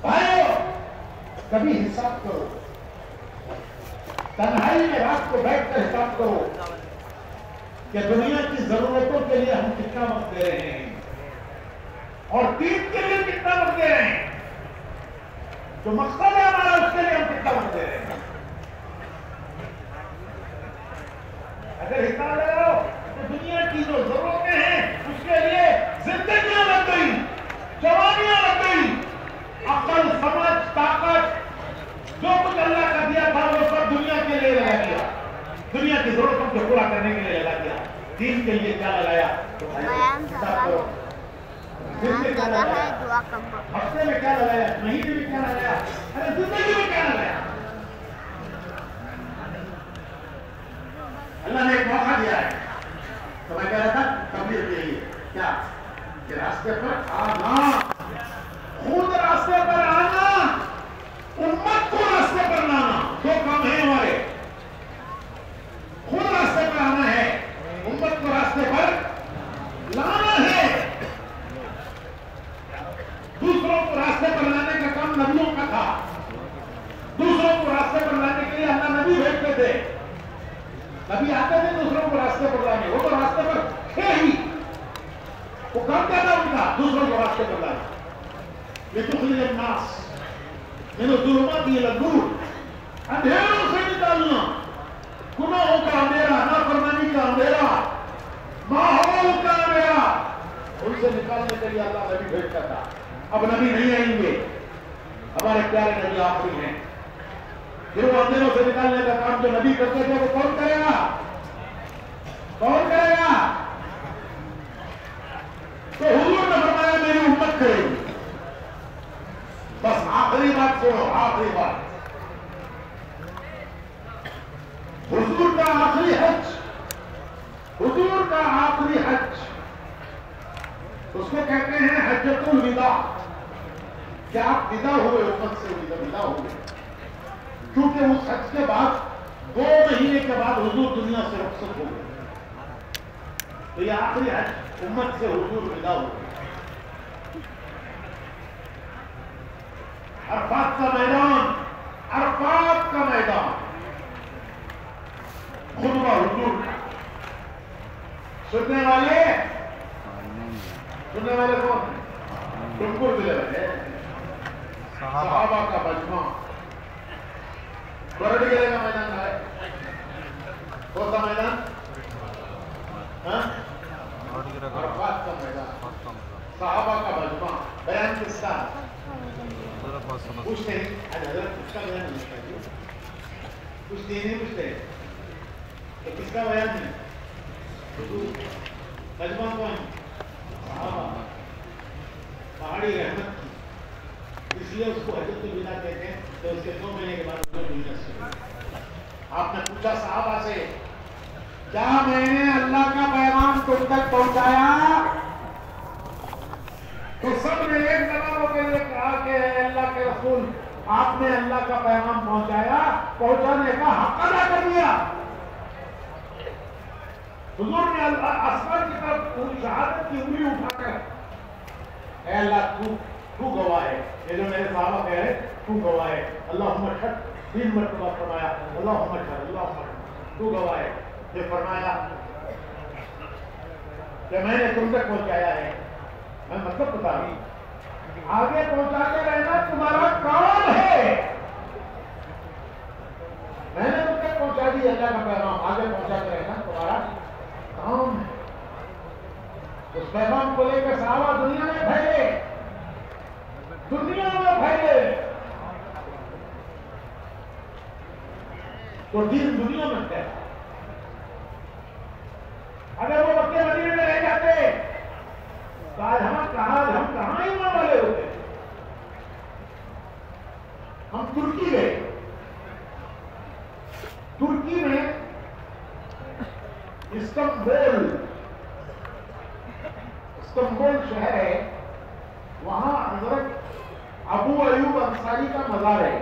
भाइयों, कभी हिसाब करो, तन्हाई में रात को बैठकर हिसाब करो कि दुनिया की जरूरतों के लिए हम कितना वक्त दे रहे हैं और दीन के लिए कितना वक्त दे रहे हैं, जो मकसद है हमारा उसके लिए हम कितना वक्त दे रहे हैं। अगर हिसाब लगाओ तो दुनिया की जो जरूरतें हैं उसके लिए जिंदगियां लग गई, जवानियां लग गई, अक्ल, समझ, ताकत, जो कुछ अल्लाह का दिया था वो सब दुनिया के लिए लगा दिया, दुनिया की जरूरतों को पूरा करने के लिए लगा दिया। दीन के लिए क्या लगाया? तो क्या लगाया? हफ्ते में क्या लगाया? महीने में क्या लगाया? अरे जिंदगी में क्या लगाया? अल्लाह ने एक मौका दिया है, तो मैं कह रहा था तबलीग के लिए क्या कि रास्ते पर आना, खुद रास्ते पर आना, उम्मत को रास्ते पर लाना, दो काम है हमारे। खुद रास्ते पर आना है, उम्मत को रास्ते पर लाना है। दूसरों को रास्ते पर लाने का काम नबियों का था, दूसरों को रास्ते पर लाने के लिए अल्लाह नबी भेजते थे, नबी आते थे दूसरों को रास्ते पर लाने, वो तो रास्ते पर थे ही, वो काम क्या था उनका? दूसरों को रास्ते पर लाना। ये तुखलिय नास मैंने जुल्मत इला नूर, अंधेरों से निकालना, गुनाहों का अंधेरा, नाफरमानी का अंधेरा, माहौल का अंधेरा, उनसे निकालने के लिए अल्लाह नबी भेजता था। अब नबी नहीं आएंगे, हमारे प्यारे नबी आखिरी हैं। फिर वो अंधेरों से निकालने का काम जो नबी करते थे वो कौन करेगा? कौन करेगा? तो हुजूर ने फरमाया मेरी उम्मत करेगी। बस आखिरी बात सुनो, आखिरी बात, हुजूर का आखिरी हज, हुजूर का आखिरी हज, उसको कहते हैं हज्जतुल विदा, कि आप विदा हुए, उम्मत से विदा हुए, क्योंकि उस हज के बाद 2 महीने के बाद हुजूर दुनिया से रुखसत हो गए। तो ये आखिरी हज उम्मत से हुजूर विदा हुए। अरफात का मैदान, अरफात का मैदान, खुतबा हुजूर का। सुनने वाले कौन है? तुमकुर जिले वाले सहाबा का मजमा। कोरडी जिले का मैदान है, कौन सा मैदान? अरफात का मैदान, सहाबा का मजमा। बयान किसका? पूछते हैं, आज हजरत किसका बयान नहीं चाहिए? पूछते नहीं पूछते, तो किसका बयान है? मजमा कौन? सहाबा, पहाड़ी रहमत की, इसलिए उसको हजरतुल विदा कहते हैं। तो उसके 2 महीने के बाद दुनिया से आपने पूछा सहाबा से, क्या मैंने अल्लाह का पैगाम तुम तक पहुंचाया? तो सब ने एक जवाब होकर ये कहा कि अल्लाह के रसूल, आपने अल्लाह का पैगाम पहुंचाया, पहुंचाने का हक अदा कर दिया। हुजूर ने आसमान की तरफ शहादत की उंगली उठाकर, ऐ अल्लाह तू गवाह है, ये जो मेरे सहाबा कह रहे तू गवाह है, अल्लाहुम्मा शहद, 3 मरतबा फरमाया अल्लाहुम्मा शहद, अल्लाहुम्मा तू गवाह है। ये फरमाया कि मैंने तुम तक पहुंचाया है, मैं मतलब बता रही, आगे पहुंचाते रहना तुम्हारा काम है। मैंने तुम तक पहुंचा दी अल्लाह का पैगाम, आगे पहुंचाते रहना तुम्हारा काम है। उस पैगाम को लेकर सहाबा दुनिया में फैले, दुनिया में फैले, तो दीन दुनिया में फैला। अगर वो मक्के मदीने में रह जाते तो आज हम कहां ईमान वाले होते? हम तुर्की गए, तुर्की में इस्तांबुल शहर है, वहां हजरत अबू अयूब अंसारी का मजार है।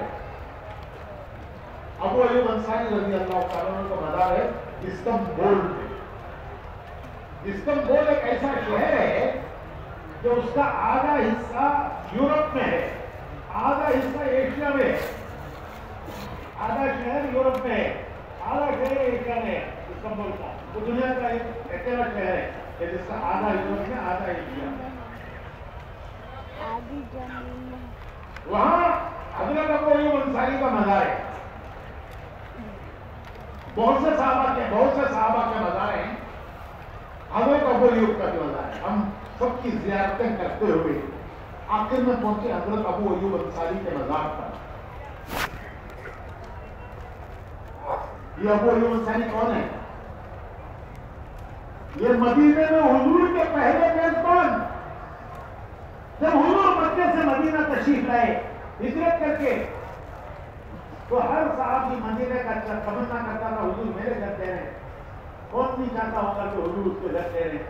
अबू अयूब अंसारी रज़ी अल्लाह तआला अन्हु का मजार है इस्तांबुल में। इस्तांबुल एक ऐसा शहर है जो उसका आधा हिस्सा यूरोप में है, आधा हिस्सा एशिया में है। आधा शहर यूरोप में है, आधा शहर एशिया में है इस्तांबुल का। वो दुनिया का एक अकेला शहर है कि जिसका आधा यूरोप में आधा इंडिया। वहां हजरत अबू अय्यूब अंसारी का मज़ार है। बहुत से सहाबा के मज़ार हैं। हजरत अबू अय्यूब का जो मज़ार है, हम सबकी ज़ियारतें करते हुए आखिर में पहुंचे हजरत अबू अय्यूब अंसारी के मज़ार पर। ये अबू अय्यूब अंसारी कौन है? ये मदीने में हुजूर के पहले मेजबान। जब हुजूर मक्के से मदीना तशरीफ लाए हिजरत करके, तो हर साहब मदीने का तमन्ना करता था हुजूर मेरे घर दे रहे। कौन नहीं चाहता होगा कि हुजूर उसके घर दे रहे।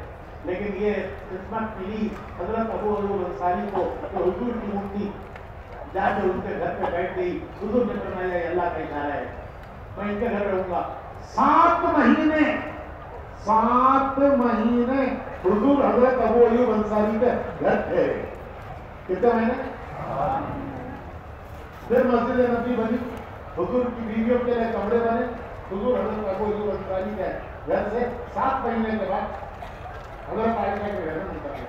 लेकिन ये किस्मत मिली हजरत अबू अय्यूब अंसारी को तो हुजूर की मूर्ति जाके उनके घर पे बैठ गई। हुजूर ने फरमाया अल्लाह का इशारा है, मैं इनके घर रहूंगा। 7 महीने हुजूर हजरत अबू अय्यूब अंसारी के घर थे। कितने महीने? फिर मस्जिद नबी बनी, हुजूर की बीवियों के लिए कमरे बने। हुजूर हजरत अबू अय्यूब अंसारी के घर से 7 महीने के बाद हजरत आयशा के घर में निकल गए।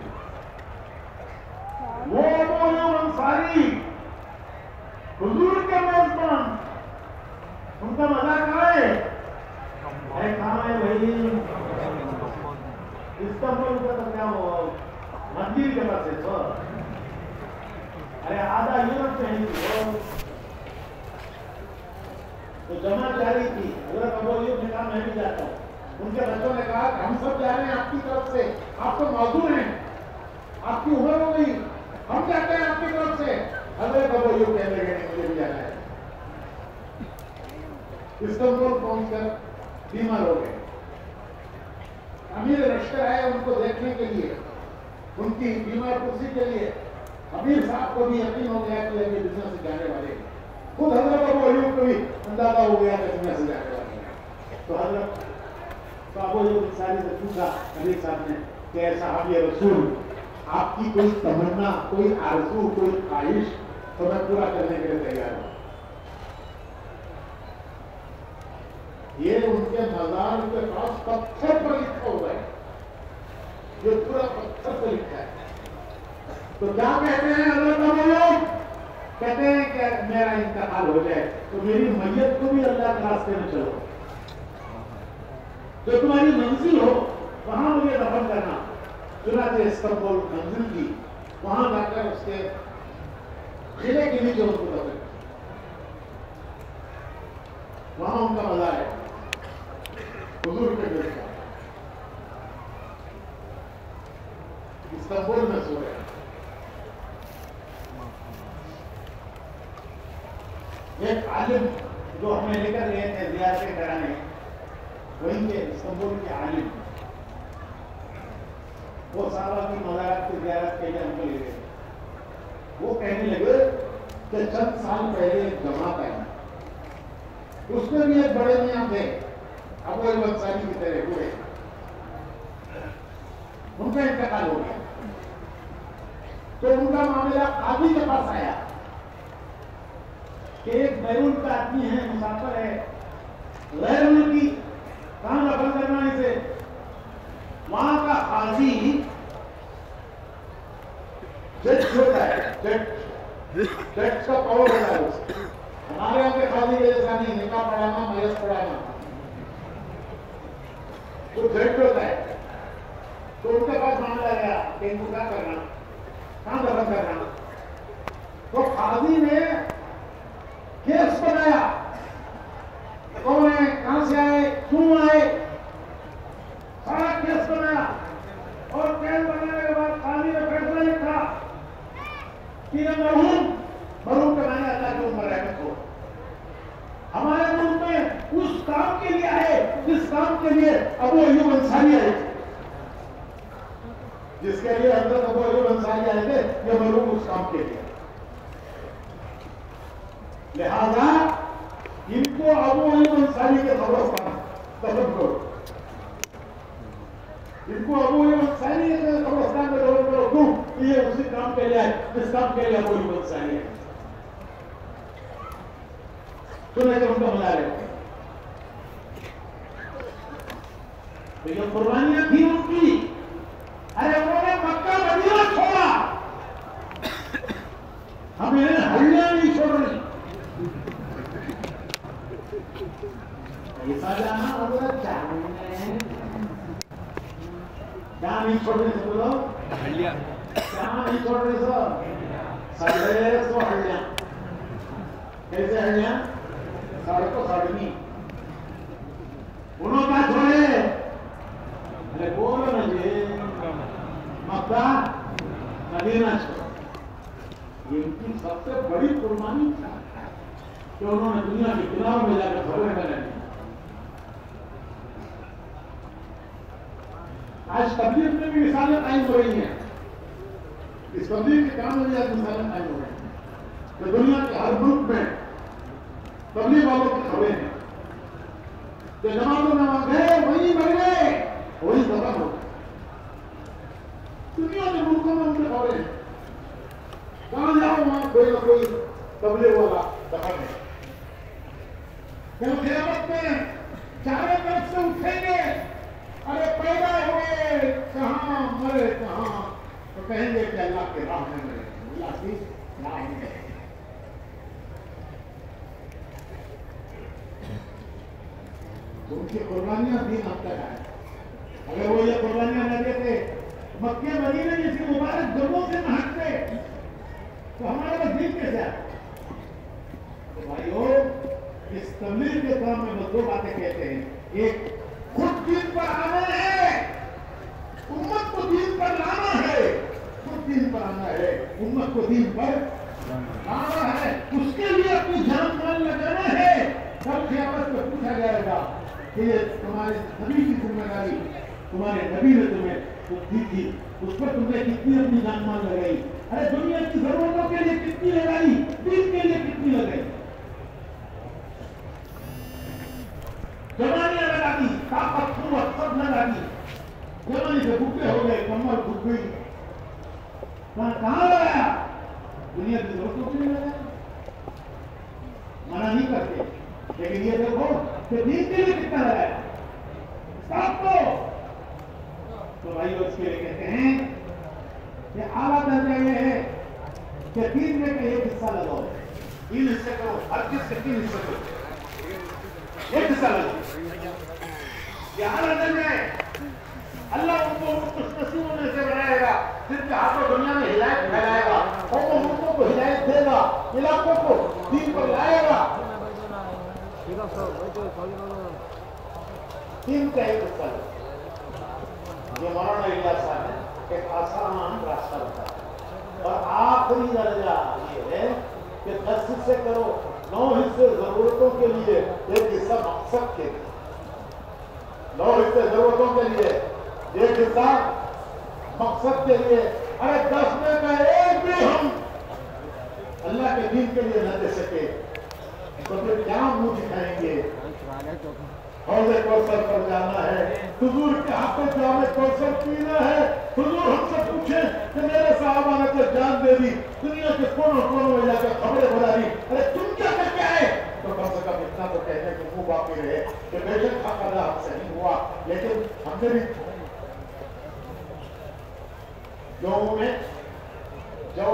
वो अबू अय्यूब अंसारी हुजूर के मेजबान, उनका मजा कहाँ है? अरे कहाँ है भाई? इस्तांबुल का तो क्या हो मंदिर के पास है तो। अरे आधा यूरोप में ही तो जमा जारी थी। हजरत अबू अय्यूब ने कहा मैं भी जाता हूँ। उनके बच्चों ने कहा हम सब जा रहे हैं आपकी तरफ से, आप तो मौजूद हैं, आपकी उम्र हो गई, हम जाते हैं आपकी तरफ से। हजरत अबू अय्यूब कहने लगे मुझे भी जाना है। इस्तांबुल पहुंचकर बीमार हो गए। अमीर लश्कर आए उनको देखने के लिए, उनकी बीमार कुर्सी के लिए। अमीर साहब को भी यकीन हो गया कि ये दुनिया से जाने वाले। खुद हजरत अबू अय्यूब को भी अंदाजा हो गया कि दुनिया से जाने वाले। तो हजरत अबू अय्यूब अंसारी से पूछा अमीर साहब ने कि साहब ये रसूल, आपकी कोई तमन्ना, कोई आरज़ू, कोई ख्वाहिश तो मैं पूरा करने के लिए तैयार हूं। ये उनके मज़ार के पास पत्थर पर लिखा हुआ है, ये पूरा पत्थर पर लिखा है। तो क्या कहते हैं हजरत अबू अय्यूब? कहते हैं कि मेरा इंतकाल हो जाए तो मेरी मैयत को भी अल्लाह के रास्ते में चलो, जो तुम्हारी मंजिल हो वहां मुझे दफन करना। चुनाचे इस्तांबुल मंजिल की, वहां जाकर उसके किले के नीचे उनको दफन, वहां उनका मज़ार है हुजूर के घर का। इस्तांबुल में सो रहे। एक आलिम जो हमें लेकर गए थे ज़ियारतें कराने, वहीं के इस्तांबुल के आलिम, वो साहबा की मज़ारात की ज़ियारत के लिए हमको ले गए। वो कहने लगे कि चंद साल पहले एक जमात आई, उसमें भी एक बड़े मियां थे अबू अय्यूब अंसारी की तरह हुए, उनका इंतकाल हो गया। तो उनका मामला काजी के पास आया कि एक बैरून का आदमी है, मुसाफिर है, गैर मुल्की, कहां दफन करना इसे? वहां का काजी जज होता है, जज का पावर होता है। हमारे यहाँ के काजी के जैसा नहीं, निकाह पढ़ाना, मयस पढ़ाना, तो जज होता है। तो उनके पास मामला गया कि इनको क्या करना, कहां दफन करना? तो काजी ने केस बनाया, कौन है, कहां से आए, क्यों आए, सारा केस बनाया। और केस बनाने के बाद काजी ने फैसला लिखा कि मरहूम के माने अल्लाह की उम्र रहमत हो, हमारे मुल्क में उस काम के लिए आए जिस काम के लिए अबू अय्यूब अंसारी आए थे, जिसके लिए हजरत अबू अय्यूब अंसारी आए थे, ये मरहूम उस काम के लिए। लिहाजा इनको अबू अय्यूब अंसारी के कब्रिस्तान दफन करो, इनको अबू अय्यूब अंसारी के कब्रिस्तान में दफन करो। क्यों? ये उसी काम के लिए आए जिस काम के लिए अबू अय्यूब अंसारी है। सुने कि उनका मज़ार है। तो ये कुर्बानियां थी उनकी। अरे उन्होंने मक्का मदीना छोड़ा, हम इन्हें हल्ला नहीं छोड़ रही। ऐसा जाना हजरत क्या नहीं छोड़ रही सब लोग, क्या नहीं छोड़ रही सब, 150 हल्लियां। कैसे हल्लियां? 150 उन्होंने क्या छोड़े? अरे बोलो ना जी, मक्का मदीना छोड़ो। ये उनकी सबसे बड़ी कुर्बानी थी कि उन्होंने दुनिया के किनारों में जाकर खबरें बनाई। आज तबलीग में भी मिसालें कायम हो रही हैं। इस तबलीग के काम में भी आज मिसालें कायम हो रही हैं कि दुनिया के हर मुल्क में तबलीग वालों की खबरें हैं कि नमाजों में वहां गए, वहीं मर गए, वहीं दफन हो गए। दुनिया के मुल्कों में उनकी खबरें हैं, कहां जाओ वहां कोई ना कोई तबलीग वाला दफन है। कल क़यामत में चारों तरफ से उठेंगे, अरे पैदा हुए कहां, मरे कहां, तो कहेंगे कि अल्लाह के राह में मरे, अल्लाह की राह में। तो उनकी कुर्बानियां दिन अब तक आए। अगर वो ये कुर्बानियां न देते, मक्के मदीने जिसके मुबारक जगहों से महकते, तो हमारे पास दिन कैसे आए? तो भाइयों, इस तबलीग के काम में वो 2 बातें कहते हैं। एक, खुद दीन पर आना है, उम्मत को दीन पर लाना है। खुद दीन पर आना है, उम्मत को दीन पर लाना है, उसके लिए अपनी जान माल लगाना है। कल क़यामत में पूछा जाएगा कि ये तुम्हारे नबी की जिम्मेदारी, तुम्हारे नबी ने तुम्हें कुछ दी थी, उस पर तुमने कितनी अपनी जान माल लगाई? अरे दुनिया की जरूरतों के लिए कितनी लगाई, दीन के लिए कितनी लगाई? जवानियां लगा दी, ताकत कुव्वत सब लगा दी, जवानी से भूखे हो गए, कमर घुट गई, कहां लगाया? दुनिया की जरूरतों के लिए लगाया। मना नहीं करते, लेकिन ये देखो कि दीन के लिए कितना लगाया सबको। तो भाई उसके लिए कहते हैं कि आला दर्जा ये है कि 3 में का 1 हिस्सा लगाओ, 3 हिस्से करो, हर चीज से 3 हिस्से करो, 1 हिस्सा लगाओ। ये आला दर्जा है। अल्लाह उनको खुशनसीबों में से बनाएगा, जिनके हाथों दुनिया में हिदायत फैलाएगा, उनको मुल्कों को हिदायत देगा, इलाकों को दीन पर लाएगा। 3 का 1 हिस्सा लगाओ। ये मौलाना इलियास साहब ने एक आसान रास्ता बताया। और आखिरी दर्जा ये है कि 10 हिस्से करो, 9 हिस्से जरूरतों के लिए, 1 हिस्सा मकसद के लिए। 9 हिस्से जरूरतों के लिए, 1 हिस्सा मकसद के लिए। अरे 10 में का 1 भी हम अल्लाह के दीन के लिए न दे सके तो फिर क्या मुंह दिखाएंगे? हौज़े कौसर पर जाना है, हुजूर के हाथ में जामे कौसर पीना है। हुजूर हमसे पूछे कि मेरे साहबा ने तो जान दे दी, दुनिया के कोनों कोनों में जाकर खबरें बना दी, अरे तुम क्या करके आए? तो कम से कम इतना तो कहने को मुंह बाकी रहे कि बेशक हक अदा हमसे नहीं हुआ, लेकिन हमने भी गेहूं में, जौ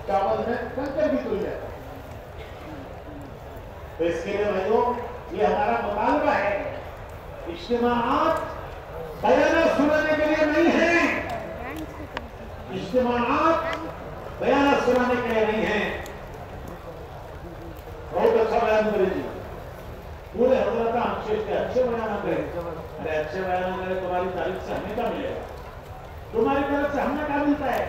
चावल में कंकर भी तुल जाता। तो इसके लिए भाइयों ये हमारा मुतालबा है, इज्तिमाआत बयान सुनाने के लिए नहीं है, इज्तिमाआत बयान सुनाने के लिए नहीं है। बहुत अच्छा बयान करे जी, पूरे हजरत हमशेष के अच्छे बयान करें। अरे अच्छे बयान करें, तुम्हारी तारीफ से हमें क्या मिलेगा? तुम्हारी तरफ से हमें क्या मिलता है?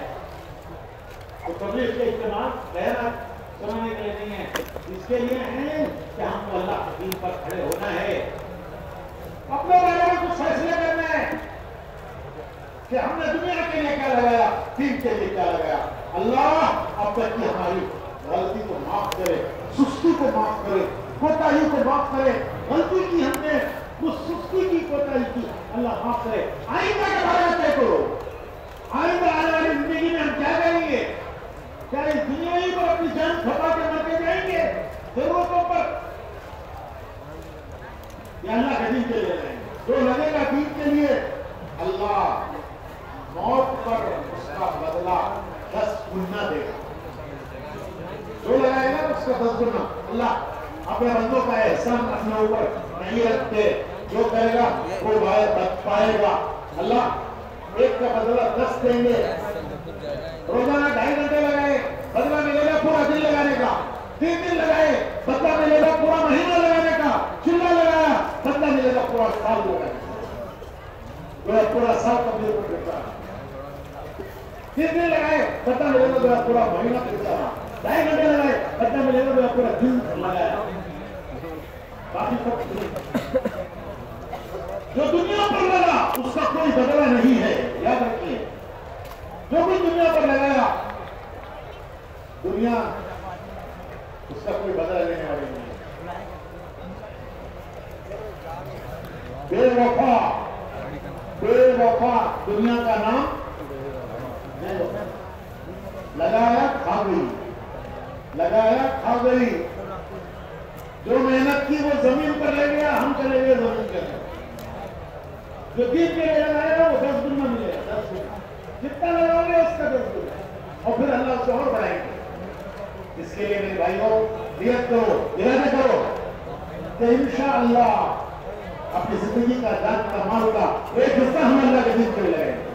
तो तबलीग के इस्तेमाल बयान सुनाने के लिए नहीं है, इसके लिए है कि हमको अल्लाह के दीन पर खड़े होना है, अपने बारे में कुछ फैसले करना है कि हमने दुनिया के लिए क्या लगाया, दीन के लिए क्या लगाया। अल्लाह अब तक की हमारी गलती को माफ करे, सुस्ती को माफ करे, कोताही को माफ करे। गलती की हमने, उस सुस्ती की, कोताही की, अल्लाह माफ करे। आइंदा के बारे में तय करो, आइंदा आने वाली जिंदगी में हम क्या करेंगे? क्या इस दुनिया ही पर अपनी जान खपा के मर के जाएंगे जरूरतों पर, या अल्लाह के दीन के लिए रहेंगे? जो लगेगा दीन के लिए, अल्लाह मौत पर उसका बदला 10 गुना देगा। जो लगाएगा उसका 10 गुना। अल्लाह अपने बंदों का एहसान अपने ऊपर नहीं रखते, जो करेगा वो पाएगा। अल्लाह एक का बदला 10 देंगे। रोजाना 2.5 घंटे लगाए, बदला मिलेगा पूरा दिन लगाने का। 3 दिन लगाए, बदला मिलेगा पूरा महीना लगाने का। चिल्ला लगाया, बदला मिलेगा पूरा साल लगाने का। पूरा साल कभी देता। 3 दिन लगाए, बदला मिलेगा पूरा महीना देता। 2.5 घंटे लगाए, बदला मिलेगा पूरा दिन लगाया। बाकी सब जो दुनिया पर लगा उसका कोई बदला नहीं है, याद रखिए। जो भी दुनिया पर लगाया, दुनिया उसका कोई बदला लेने वाली नहीं है। बेवफा बेवफा दुनिया का नाम लगाया खा गई, लगाया खा गई। जो मेहनत की वो जमीन पर ले गया, हम चले गए जमीन के अंदर। जो दीन के लिए लगाया वो 10 गुना मिलेगा, 10 गुना। जितना लगाओगे उसका 10 गुना, और फिर अल्लाह उसको और बढ़ाएंगे। इसके लिए मेरे भाइयों नियत करो, इरादा करो कि इंशाअल्लाह अपनी जिंदगी का जान का माल का एक हिस्सा हम अल्लाह के दिन के लिए लगाएंगे।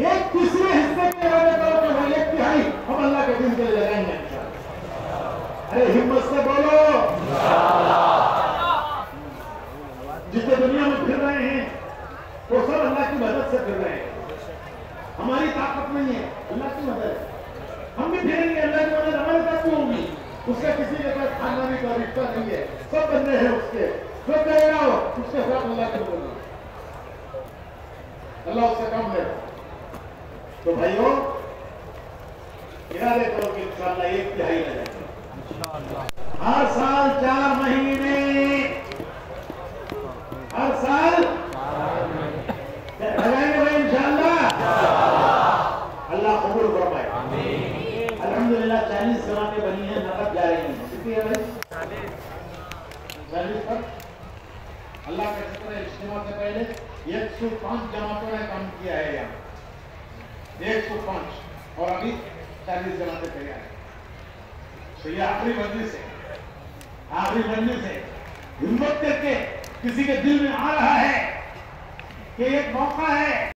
एक तीसरे हिस्से के इरादे करो कि भाई 1/3 हम अल्लाह के दिन के लिए लगाएंगे इंशाअल्लाह। अरे हिम्मत से बोलो। जितने दुनिया में फिर रहे हैं वो सब अल्लाह की मदद से फिर रहे हैं। हमारी ताकत नहीं है, अल्लाह की मदद है। हम भी फिरेंगे, अल्लाह की मदद हमारे साथ क्यों होगी? उसका किसी के साथ खानदानी का रिश्ता नहीं है, सब बंदे हैं उसके। जो कहेगा उसके साथ अल्लाह की मदद, अल्लाह उससे कम है। तो भाइयों इरादे करो कि इंशाअल्लाह 1/3 लगाएंगे। हर साल 4 महीने, हर साल लगाएंगे भाई इंशाअल्लाह। अल्लाह कबूल फरमाए। अल्हम्दुलिल्लाह 40 जमातें बनी हैं, नकद जा रही हैं। कितनी है भाई? 40 पर। अल्लाह का शुक्र है, इज्तिमा से पहले 105 जमातों ने काम किया है यहाँ, 105, और अभी 40 जमातें तैयार है। तो ये आखिरी मजलिस है, आखिरी मजलिस है। हिम्मत करके किसी के दिल में आ रहा है कि एक मौका है